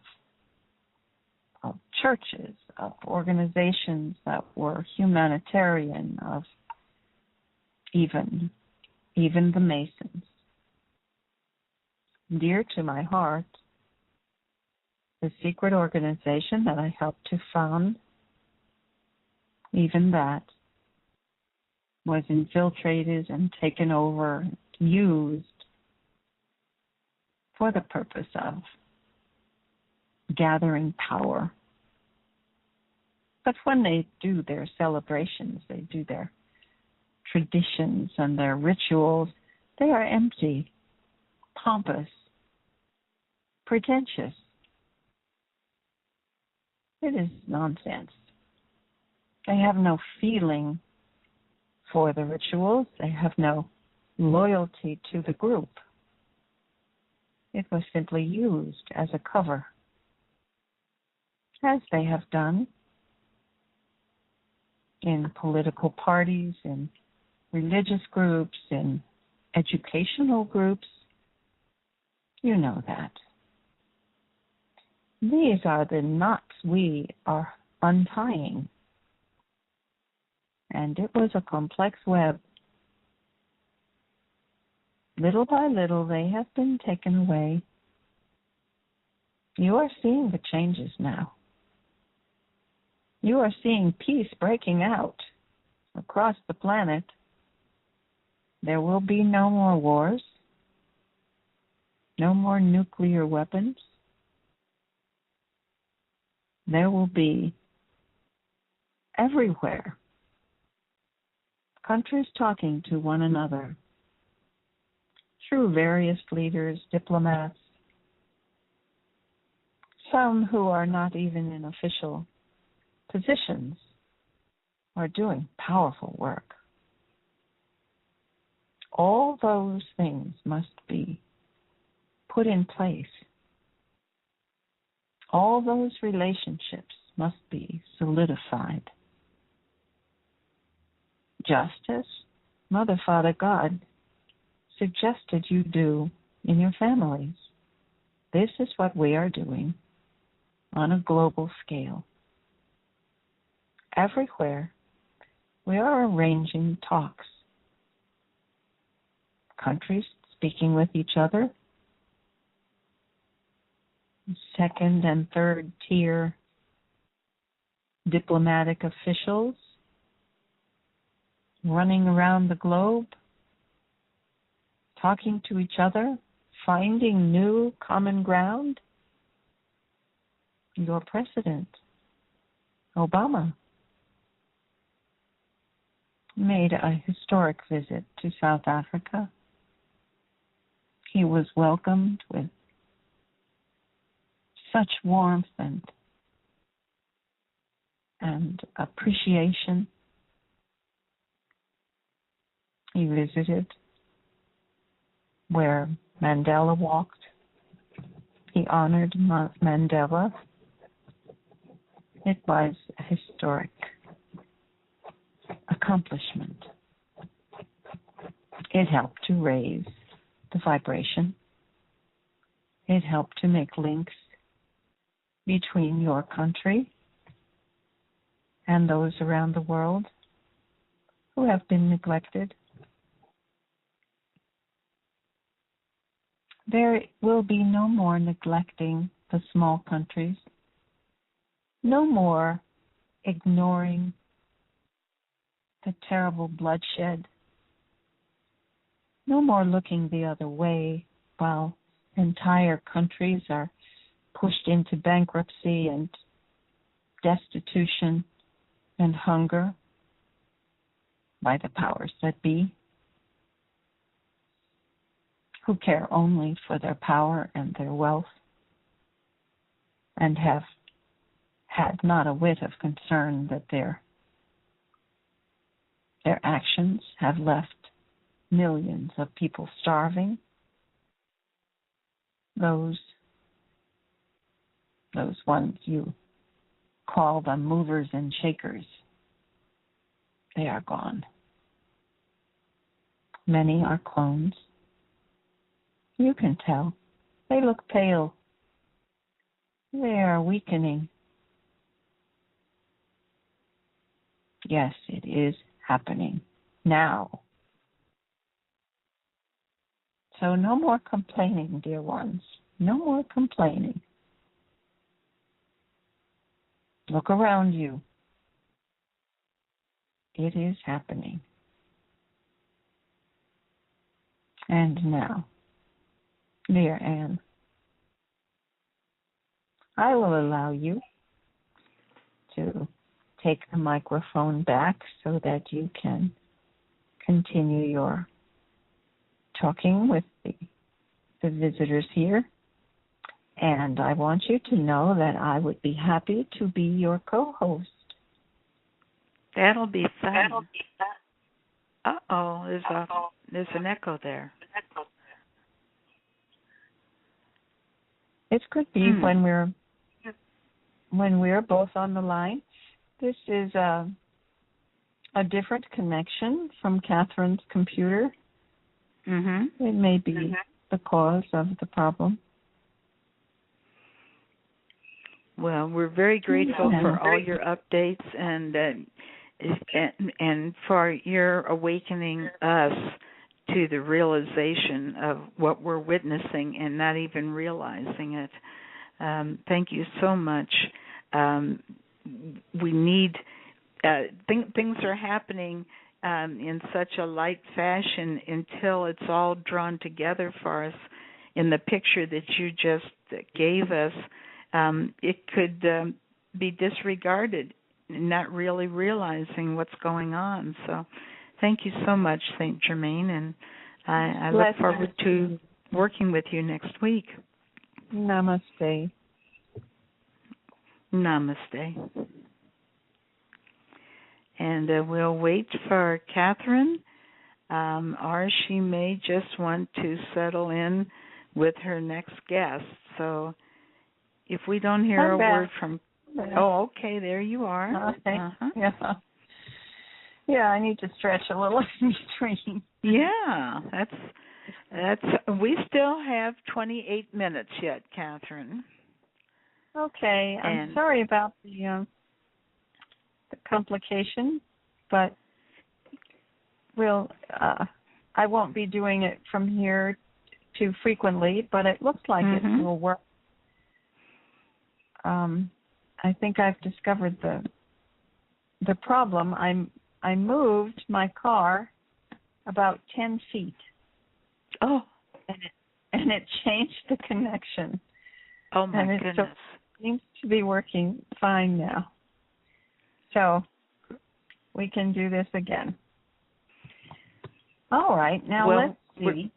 churches, of organizations that were humanitarian, of even the Masons. Dear to my heart, the secret organization that I helped to found, even that was infiltrated and taken over, used for the purpose of gathering power. But when they do their celebrations, they do their traditions and their rituals, they are empty, pompous, pretentious. It is nonsense. They have no feeling for the rituals. They have no loyalty to the group. It was simply used as a cover, as they have done in political parties, in religious groups, in educational groups. You know that. These are the knots we are untying. And it was a complex web. Little by little, they have been taken away. You are seeing the changes now. You are seeing peace breaking out across the planet. There will be no more wars, no more nuclear weapons. There will be everywhere countries talking to one another through various leaders, diplomats, some who are not even in official positions are doing powerful work. All those things must be put in place. All those relationships must be solidified. Just as Mother, Father, God suggested you do in your families. This is what we are doing on a global scale. Everywhere, we are arranging talks. Countries speaking with each other, second and third tier diplomatic officials running around the globe, talking to each other, finding new common ground. Your president, Obama, made a historic visit to South Africa. He was welcomed with such warmth and appreciation. He visited where Mandela walked. He honored Mandela. It was a historic accomplishment. It helped to raise the vibration. It helped to make links between your country and those around the world who have been neglected. There will be no more neglecting the small countries, no more ignoring the terrible bloodshed, no more looking the other way while entire countries are pushed into bankruptcy and destitution and hunger by the powers that be, who care only for their power and their wealth and have had not a whit of concern that their actions have left millions of people starving. Those ones you call them movers and shakers, they are gone. Many are clones. You can tell. They look pale. They are weakening. Yes, it is happening now. So no more complaining, dear ones. No more complaining. Look around you. It is happening. And now, Dear Anne, I will allow you to take the microphone back so that you can continue your talking with the visitors here. And I want you to know that I would be happy to be your co-host. That'll be fun. Uh-oh, there's an echo there. It could be when we're both on the line. This is a different connection from Kathryn's computer. It may be the cause of the problem. Well, we're very grateful for all your updates and for your awakening us to the realization of what we're witnessing and not even realizing it. Thank you so much. We need things are happening in such a light fashion until it's all drawn together for us in the picture that you just gave us. It could be disregarded, not really realizing what's going on. So thank you so much, St. Germain, and I look forward to working with you next week. Namaste. Namaste. And we'll wait for Kathryn, or she may just want to settle in with her next guest. So if we don't hear a word from... Oh, okay, there you are. Okay. Yeah, I need to stretch a little in between. Yeah, that's. We still have 28 minutes yet, Kathryn. Okay, I'm sorry about the complication, but I won't be doing it from here too frequently, but it looks like it will work. I think I've discovered the problem. I moved my car about 10 feet. Oh. And it changed the connection. Oh, my goodness. So it seems to be working fine now. So we can do this again. All right. Now let's see.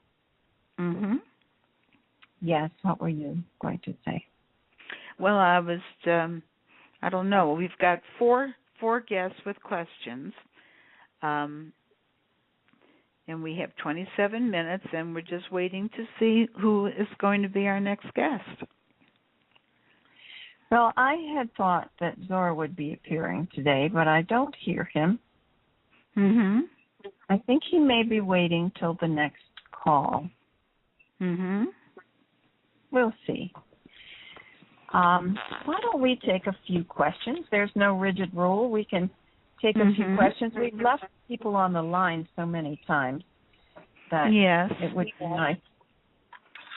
Yes, what were you going to say? Well, I was, I don't know. We've got four guests with questions. And we have 27 minutes, and we're just waiting to see who is going to be our next guest. Well, I had thought that Zora would be appearing today, but I don't hear him. I think he may be waiting till the next call. We'll see. Why don't we take a few questions? There's no rigid rule. We can take a few questions. We've left people on the line so many times that it would be nice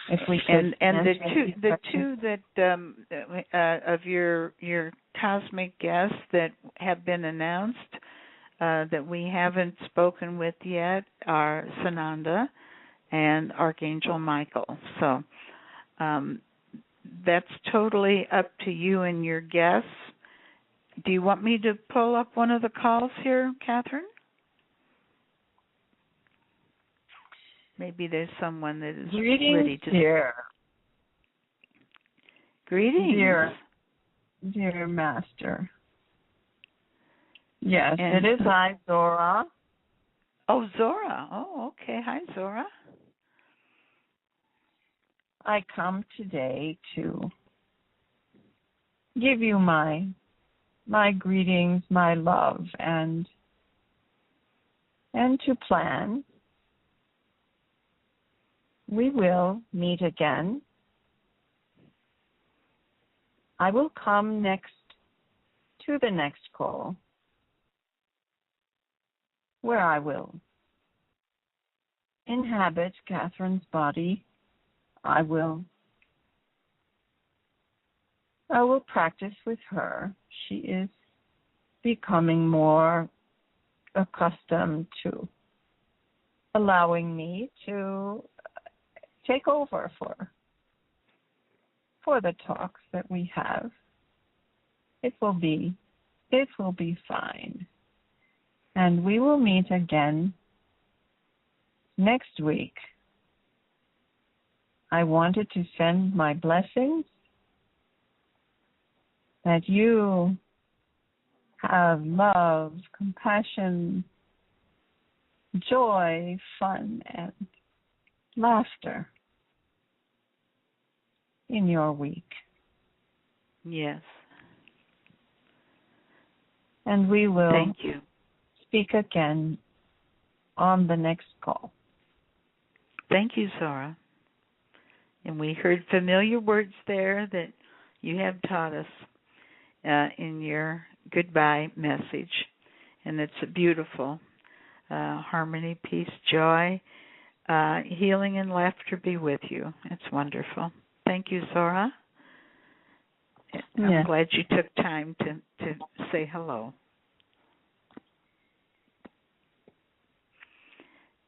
if we could. And the two that of your cosmic guests that have been announced that we haven't spoken with yet are Sananda and Archangel Michael. So that's totally up to you and your guests. Do you want me to pull up one of the calls here, Kathryn? Maybe there's someone that is ready to... Dear. Greetings. Dear Master. Yes, it is I, Zora. Oh, Zora. Oh, okay. Hi, Zora. I come today to give you my greetings, my love, and to plan. We will meet again. I will come to the next call, where I will inhabit Kathryn's body. I will practice with her. She is becoming more accustomed to allowing me to take over for the talks that we have. It will be fine. And we will meet again next week. I wanted to send my blessings that you have love, compassion, joy, fun, and laughter in your week. Yes. And we will Thank you. speak again on the next call. Thank you, Zora. And we heard familiar words there that you have taught us in your goodbye message. And it's beautiful. Harmony, peace, joy, healing, and laughter be with you. It's wonderful. Thank you, Zora. I'm glad you took time to say hello.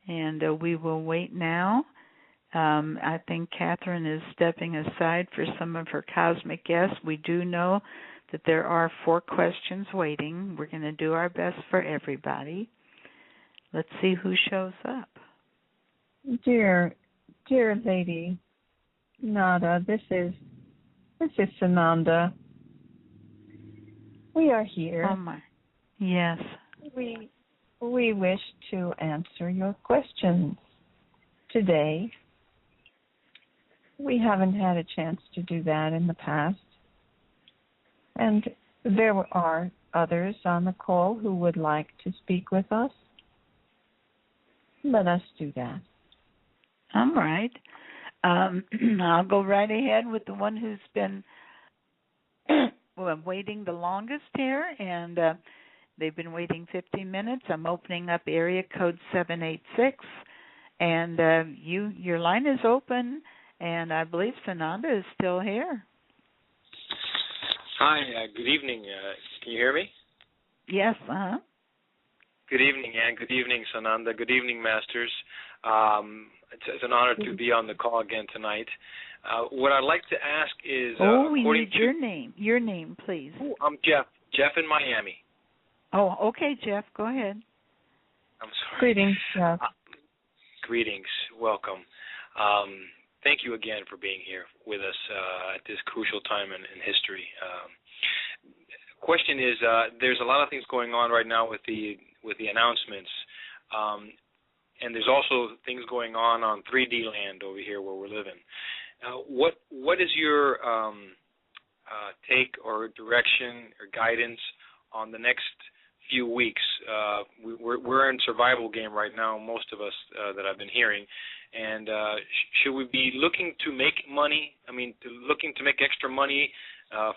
And we will wait now. I think Kathryn is stepping aside for some of her cosmic guests. We do know that there are 4 questions waiting. We're going to do our best for everybody. Let's see who shows up. Dear Lady Nada, this is Sananda. We are here. Oh my. Yes. We wish to answer your questions today. We haven't had a chance to do that in the past. And there are others on the call who would like to speak with us. Let us do that. All right. I'll go right ahead with the one who's been waiting the longest here, and they've been waiting 15 minutes. I'm opening up area code 786, and your line is open, and I believe Sananda is still here. Hi, good evening. Can you hear me? Yes, Good evening, Anne. Good evening, Sananda. Good evening, Masters. It's an honor to be on the call again tonight. What I'd like to ask is... we need your name. Your name, please. I'm Jeff. Jeff in Miami. Oh, okay, Jeff. Go ahead. I'm sorry. Greetings, Jeff. Greetings. Welcome. Thank you again for being here with us at this crucial time in history. Question is, there's a lot of things going on right now with the announcements, and there's also things going on 3D land over here where we're living. What is your take or direction or guidance on the next few weeks? We're in survival game right now, most of us that I've been hearing, and should we be looking to make money? I mean, looking to make extra money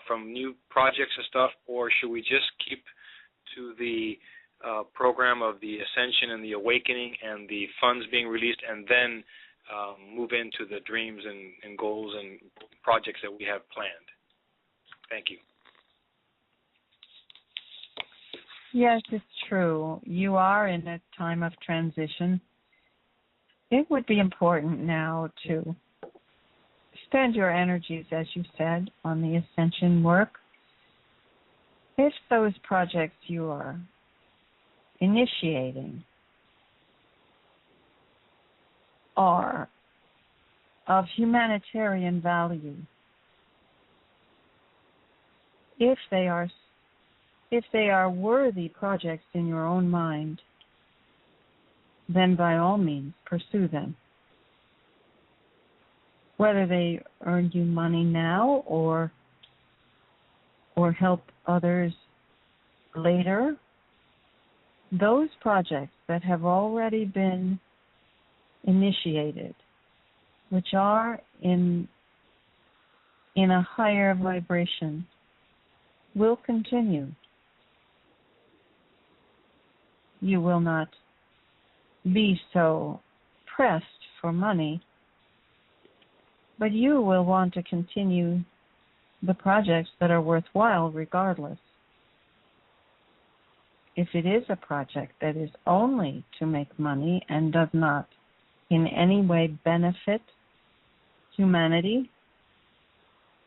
from new projects and stuff, or should we just keep to the program of the ascension and the awakening and the funds being released, and then move into the dreams and goals and projects that we have planned? Thank you. Yes, it's true. You are in a time of transition. It would be important now to spend your energies, as you said, on the ascension work. If those projects you are initiating are of humanitarian value, if they are worthy projects in your own mind, then by all means pursue them. Whether they earn you money now or help others later, those projects that have already been initiated, which are in a higher vibration, will continue. You will not be so pressed for money, but you will want to continue the projects that are worthwhile regardless. If it is a project that is only to make money and does not in any way benefit humanity,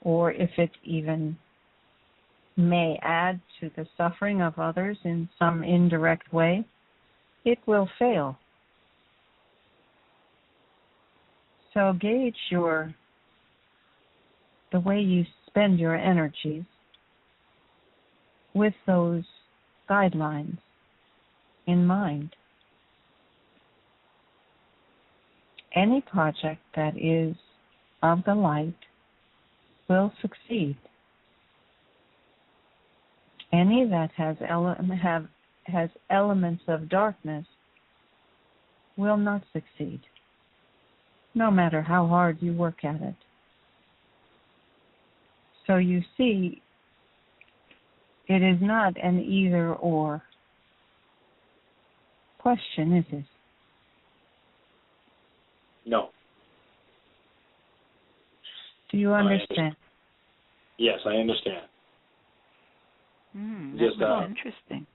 or if it even may add to the suffering of others in some indirect way, it will fail. So gauge the way you spend your energies with those guidelines in mind. Any project that is of the light will succeed. Any that has elements of darkness will not succeed, no matter how hard you work at it. So you see, it is not an either-or question, is it? No. Do you understand? Yes, I understand. That's interesting.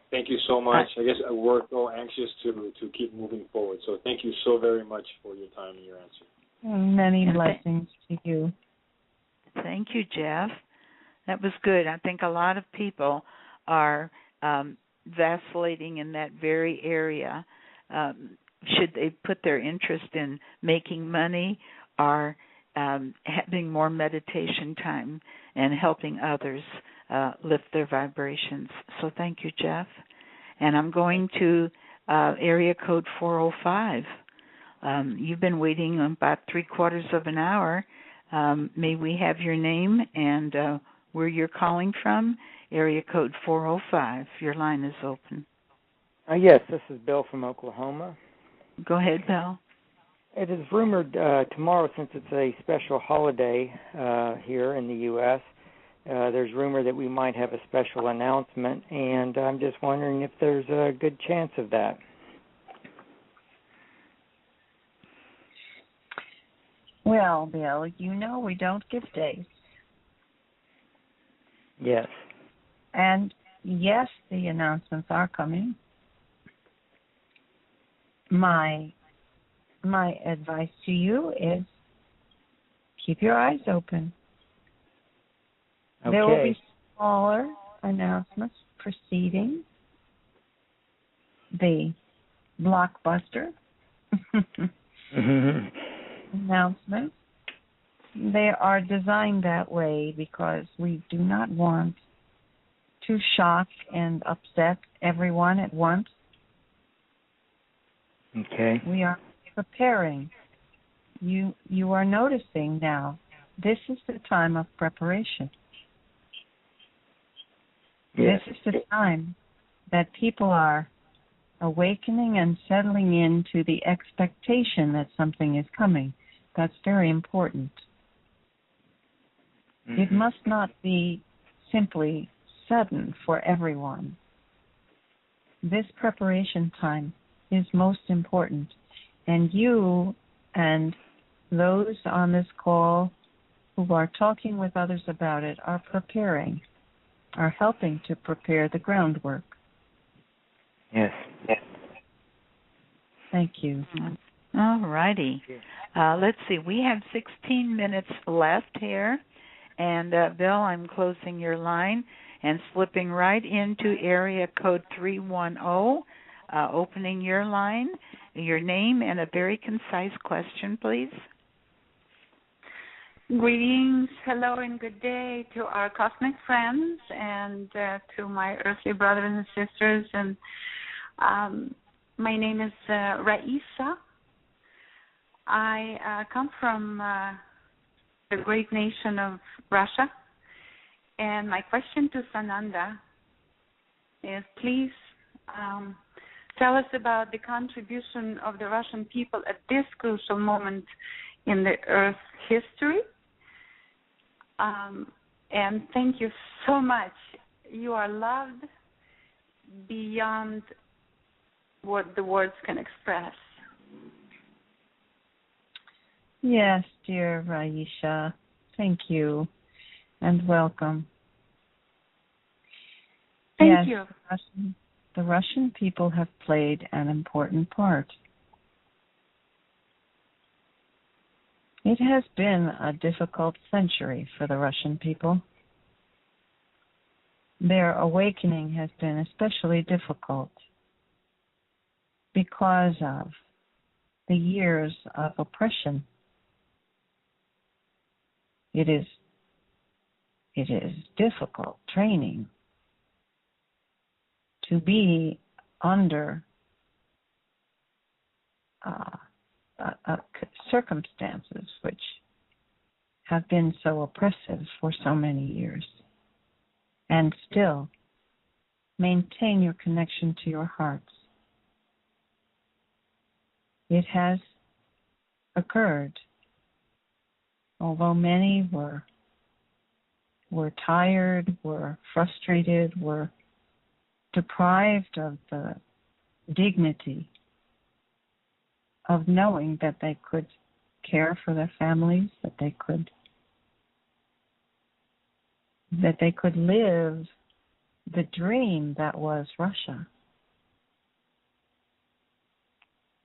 Thank you so much. I guess we're so anxious to keep moving forward. So thank you so very much for your time and your answer. Many blessings to you. Thank you, Jeff. That was good. I think a lot of people are vacillating in that very area. Should they put their interest in making money or having more meditation time and helping others lift their vibrations? So thank you, Jeff. And I'm going to area code 405. You've been waiting about 3/4 of an hour. May we have your name and where you're calling from? Area code 405. Your line is open. Yes, this is Bill from Oklahoma. Go ahead, Bill. It is rumored tomorrow, since it's a special holiday here in the U.S., there's rumor that we might have a special announcement, and I'm just wondering if there's a good chance of that. Well, Bill, you know we don't give dates. Yes. And yes, the announcements are coming. My advice to you is keep your eyes open. Okay. There will be smaller announcements preceding the blockbuster announcements. They are designed that way because we do not want to shock and upset everyone at once. Okay. We are preparing. You are noticing now, this is the time of preparation. Yes. This is the time that people are awakening and settling into the expectation that something is coming. That's very important. Mm-hmm. It must not be simply sudden for everyone. This preparation time is most important. And you and those on this call who are talking with others about it are preparing, are helping to prepare the groundwork. Yes. Thank you. All righty. Let's see. We have 16 minutes left here. And, Bill, I'm closing your line and slipping right into area code 310, opening your line, your name, and a very concise question, please. Greetings, hello, and good day to our cosmic friends and to my earthly brothers and sisters. And my name is Raisa. I come from the great nation of Russia. And my question to Sananda is, please tell us about the contribution of the Russian people at this crucial moment in the Earth's history. And thank you so much. You are loved beyond what the words can express. Yes, dear Raisha. Thank you and welcome. Thank you. The Russian people have played an important part It has been a difficult century for the Russian people. Their awakening has been especially difficult because of the years of oppression. It is difficult training to be under circumstances which have been so oppressive for so many years, and still maintain your connection to your hearts. It has occurred, although many were tired, were frustrated, were deprived of the dignity of knowing that they could care for their families, that they could live the dream that was Russia.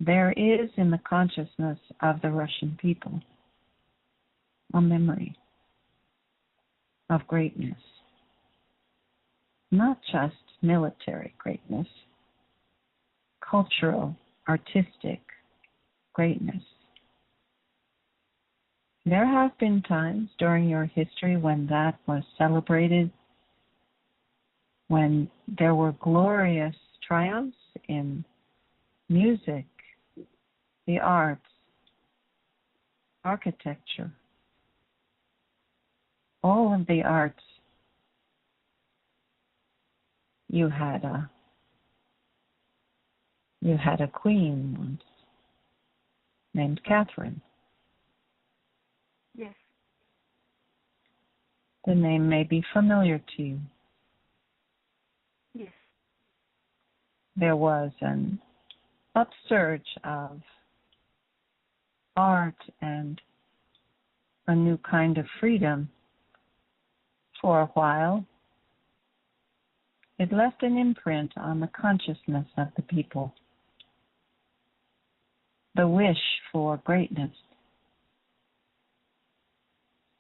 There is in the consciousness of the Russian people a memory of greatness, not just military greatness, cultural, artistic greatness. There have been times during your history when that was celebrated, when there were glorious triumphs in music, the arts, architecture, all of the arts. You had a queen once named Kathryn. Yes. The name may be familiar to you. Yes. There was an upsurge of art and a new kind of freedom for a while. It left an imprint on the consciousness of the people. The wish for greatness,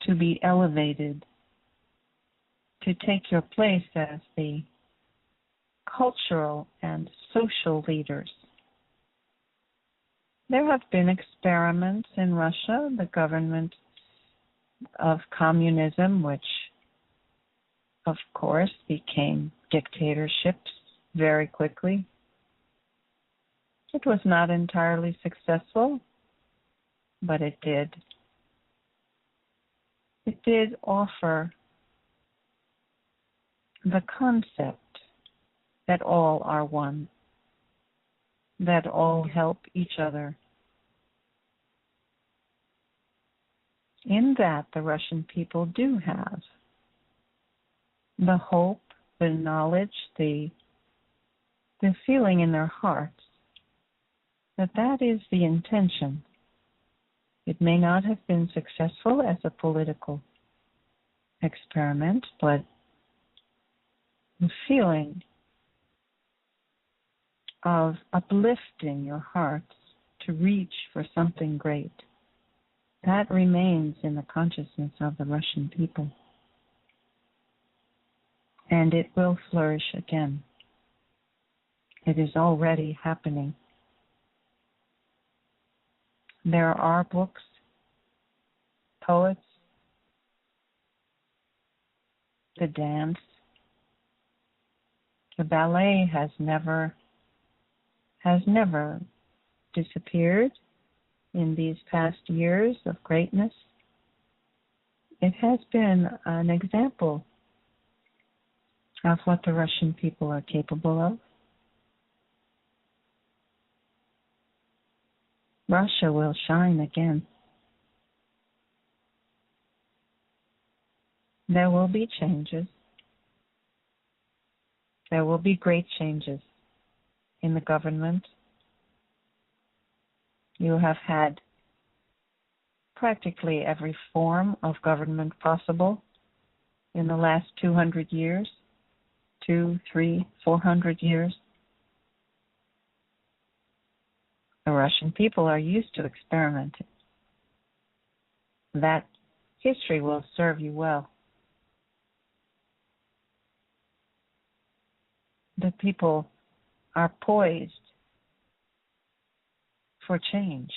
to be elevated, to take your place as the cultural and social leaders. There have been experiments in Russia, the government of communism, which of course became dictatorships very quickly. It was not entirely successful, but it did. It did offer the concept that all are one, that all help each other. In that, the Russian people do have the hope, the knowledge, the feeling in their hearts that that is the intention. It may not have been successful as a political experiment, but the feeling of uplifting your hearts to reach for something great, that remains in the consciousness of the Russian people. And it will flourish again. It is already happening. There are books, poets, the dance, the ballet has never disappeared in these past years of greatness. It has been an example of what the Russian people are capable of. Russia will shine again. There will be changes. There will be great changes in the government. You have had practically every form of government possible in the last 200 years, 200, 300, 400 years. The Russian people are used to experimenting. that history will serve you well. The people are poised for change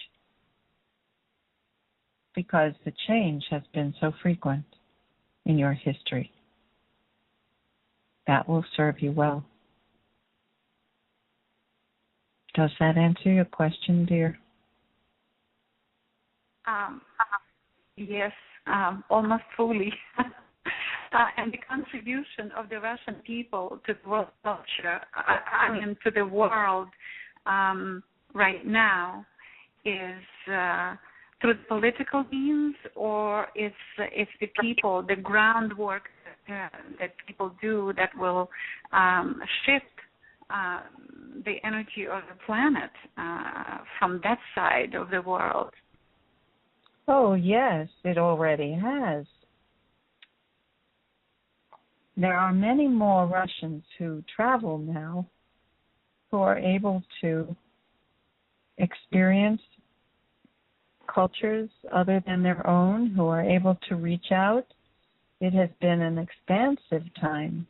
because the change has been so frequent in your history. That will serve you well. Does that answer your question, dear? Yes, almost fully. And the contribution of the Russian people to the world culture, to the world right now, is through the political means, or it's the people, the groundwork that people do that will shift the energy of the planet from that side of the world. Oh, yes, it already has. There are many more Russians who travel now who are able to experience cultures other than their own, who are able to reach out. It has been an expansive time.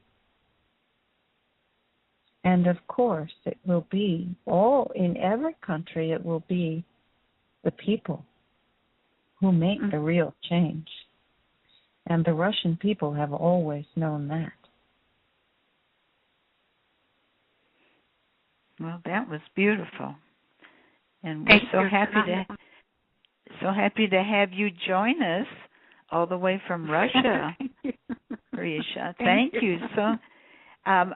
And of course, it will be in every country, it will be the people who make the real change. And the Russian people have always known that. Well, that was beautiful. And we're so happy to have you join us all the way from Russia. Risha. Thank you. So I'm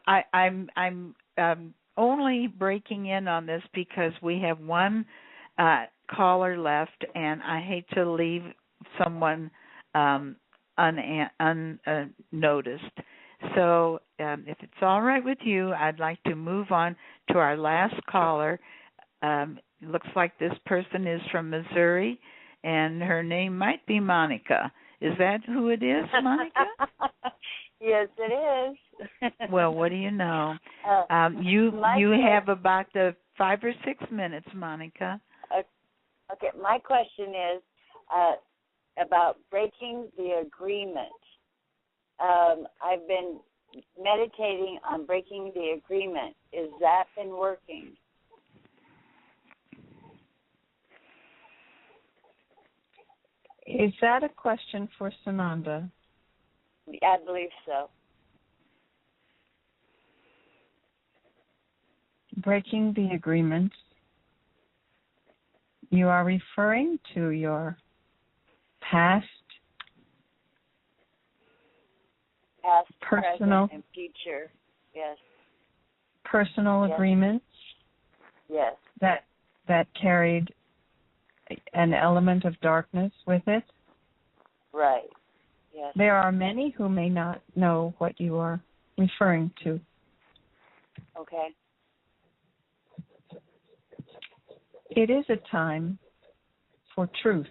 only breaking in on this because we have one caller left, and I hate to leave someone unnoticed. So if it's all right with you, I'd like to move on to our last caller. Looks like this person is from Missouri, and her name might be Monica. Is that who it is, Monica? Yes, it is. Well, what do you know? You have about 5 or 6 minutes, Monica. Okay, my question is about breaking the agreement. I've been meditating on breaking the agreement. Is that been working? Is that a question for Sananda? I believe so. Breaking the agreement. You are referring to your past, personal, present, and future. Yes. Personal agreements. Yes. That carried an element of darkness with it. Right. Yes. There are many who may not know what you are referring to. Okay. It is a time for truth.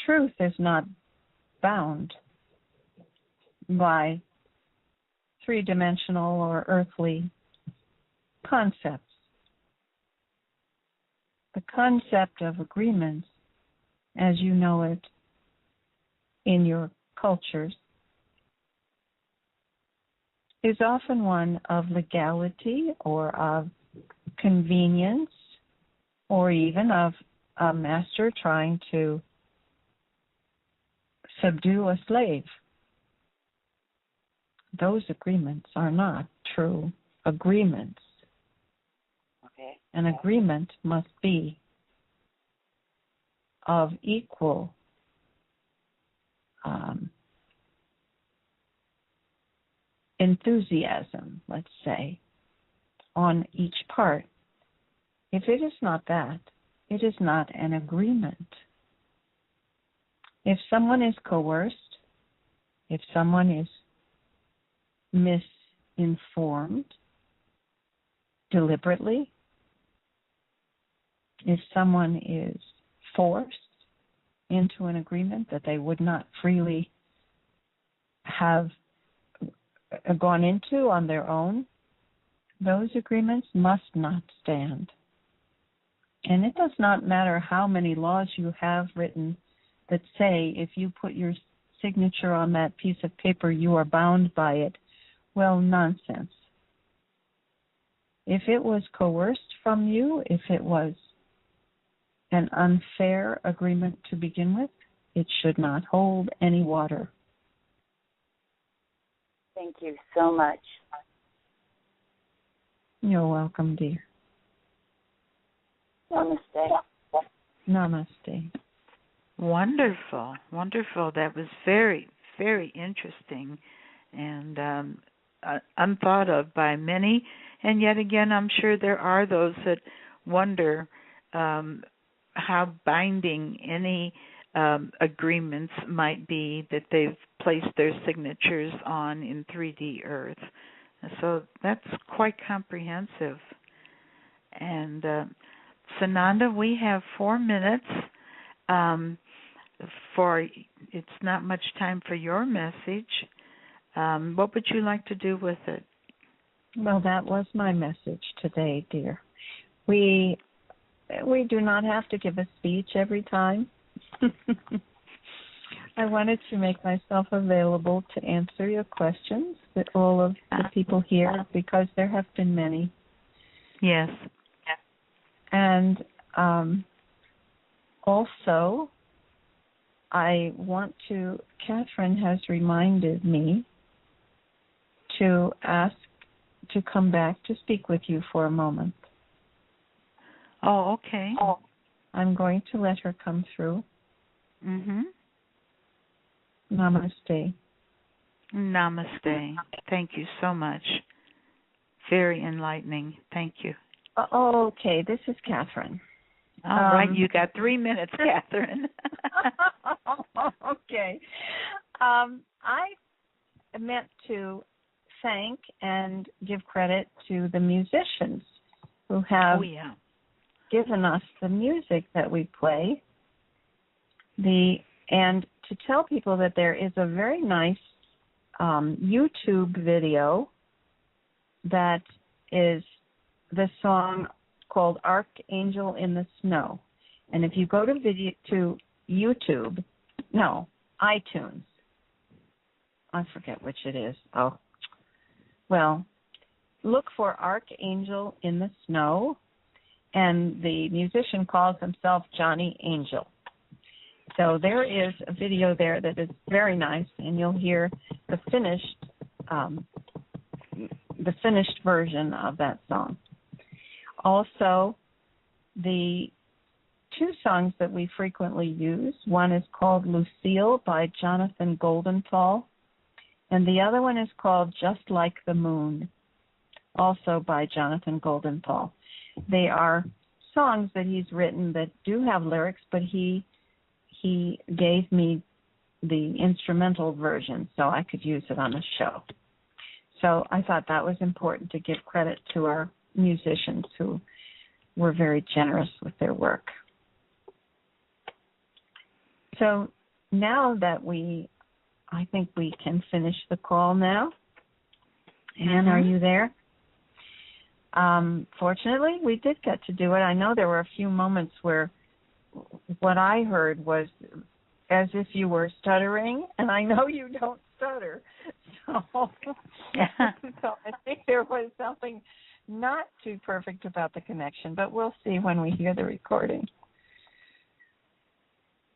Truth is not bound by three-dimensional or earthly concepts. The concept of agreements, as you know it in your cultures, is often one of legality or of convenience, or even of a master trying to subdue a slave. Those agreements are not true agreements. Okay. An agreement must be of equal enthusiasm, let's say, on each part. If it is not that, it is not an agreement. If someone is coerced, if someone is misinformed deliberately, if someone is forced into an agreement that they would not freely have gone into on their own, those agreements must not stand. And it does not matter how many laws you have written that say if you put your signature on that piece of paper, you are bound by it. Well, nonsense. If it was coerced from you, if it was an unfair agreement to begin with, it should not hold any water. Thank you so much. You're welcome, dear. Namaste. Namaste. Wonderful, wonderful. That was very, very interesting and unthought of by many. And yet again, I'm sure there are those that wonder how binding any agreements might be that they've placed their signatures on in 3D Earth. So that's quite comprehensive. And Sananda, we have 4 minutes. It's not much time for your message. What would you like to do with it? Well, that was my message today, dear. We do not have to give a speech every time. I wanted to make myself available to answer your questions with all of the people here because there have been many. Yes. And also, I want to, Kathryn has reminded me to ask to come back to speak with you for a moment. Oh, okay. I'm going to let her come through. Mm-hmm. Namaste. Namaste. Thank you so much. Very enlightening. Thank you. Okay, this is Kathryn. All right, you got 3 minutes, Kathryn. Okay. I meant to thank and give credit to the musicians who have given us the music that we play. And to tell people that there is a very nice YouTube video that is the song called Archangel in the Snow. And if you go to iTunes, I forget which it is. Look for Archangel in the Snow, and the musician calls himself Johnny Angel. So there is a video there that is very nice, and you'll hear the finished version of that song. Also, the 2 songs that we frequently use, one is called Lucille by Jonathan Goldenthal, and the other one is called Just Like the Moon, also by Jonathan Goldenthal. They are songs that he's written that do have lyrics, but he gave me the instrumental version so I could use it on the show. So I thought that was important to give credit to our musicians who were very generous with their work. So now that I think we can finish the call now. Anne, are you there? Fortunately, we did get to do it. I know there were a few moments where what I heard was as if you were stuttering, and I know you don't stutter. So I think there was something not too perfect about the connection, but we'll see when we hear the recording.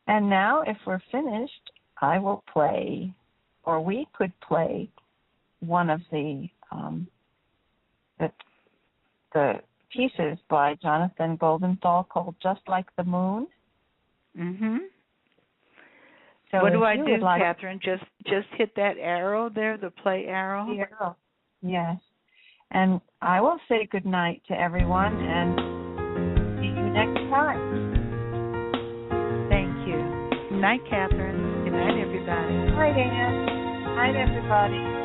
And now, if we're finished, I will play, or we could play, one of the pieces by Jonathan Goldenthal called Just Like the Moon. Mm-hmm. So what do I do, Kathryn? Just hit that arrow there, the play arrow? The arrow, yes. And I will say good night to everyone and see you next time. Thank you. Good night, Kathryn. Good night, everybody. Good night, Anne. Good night, everybody.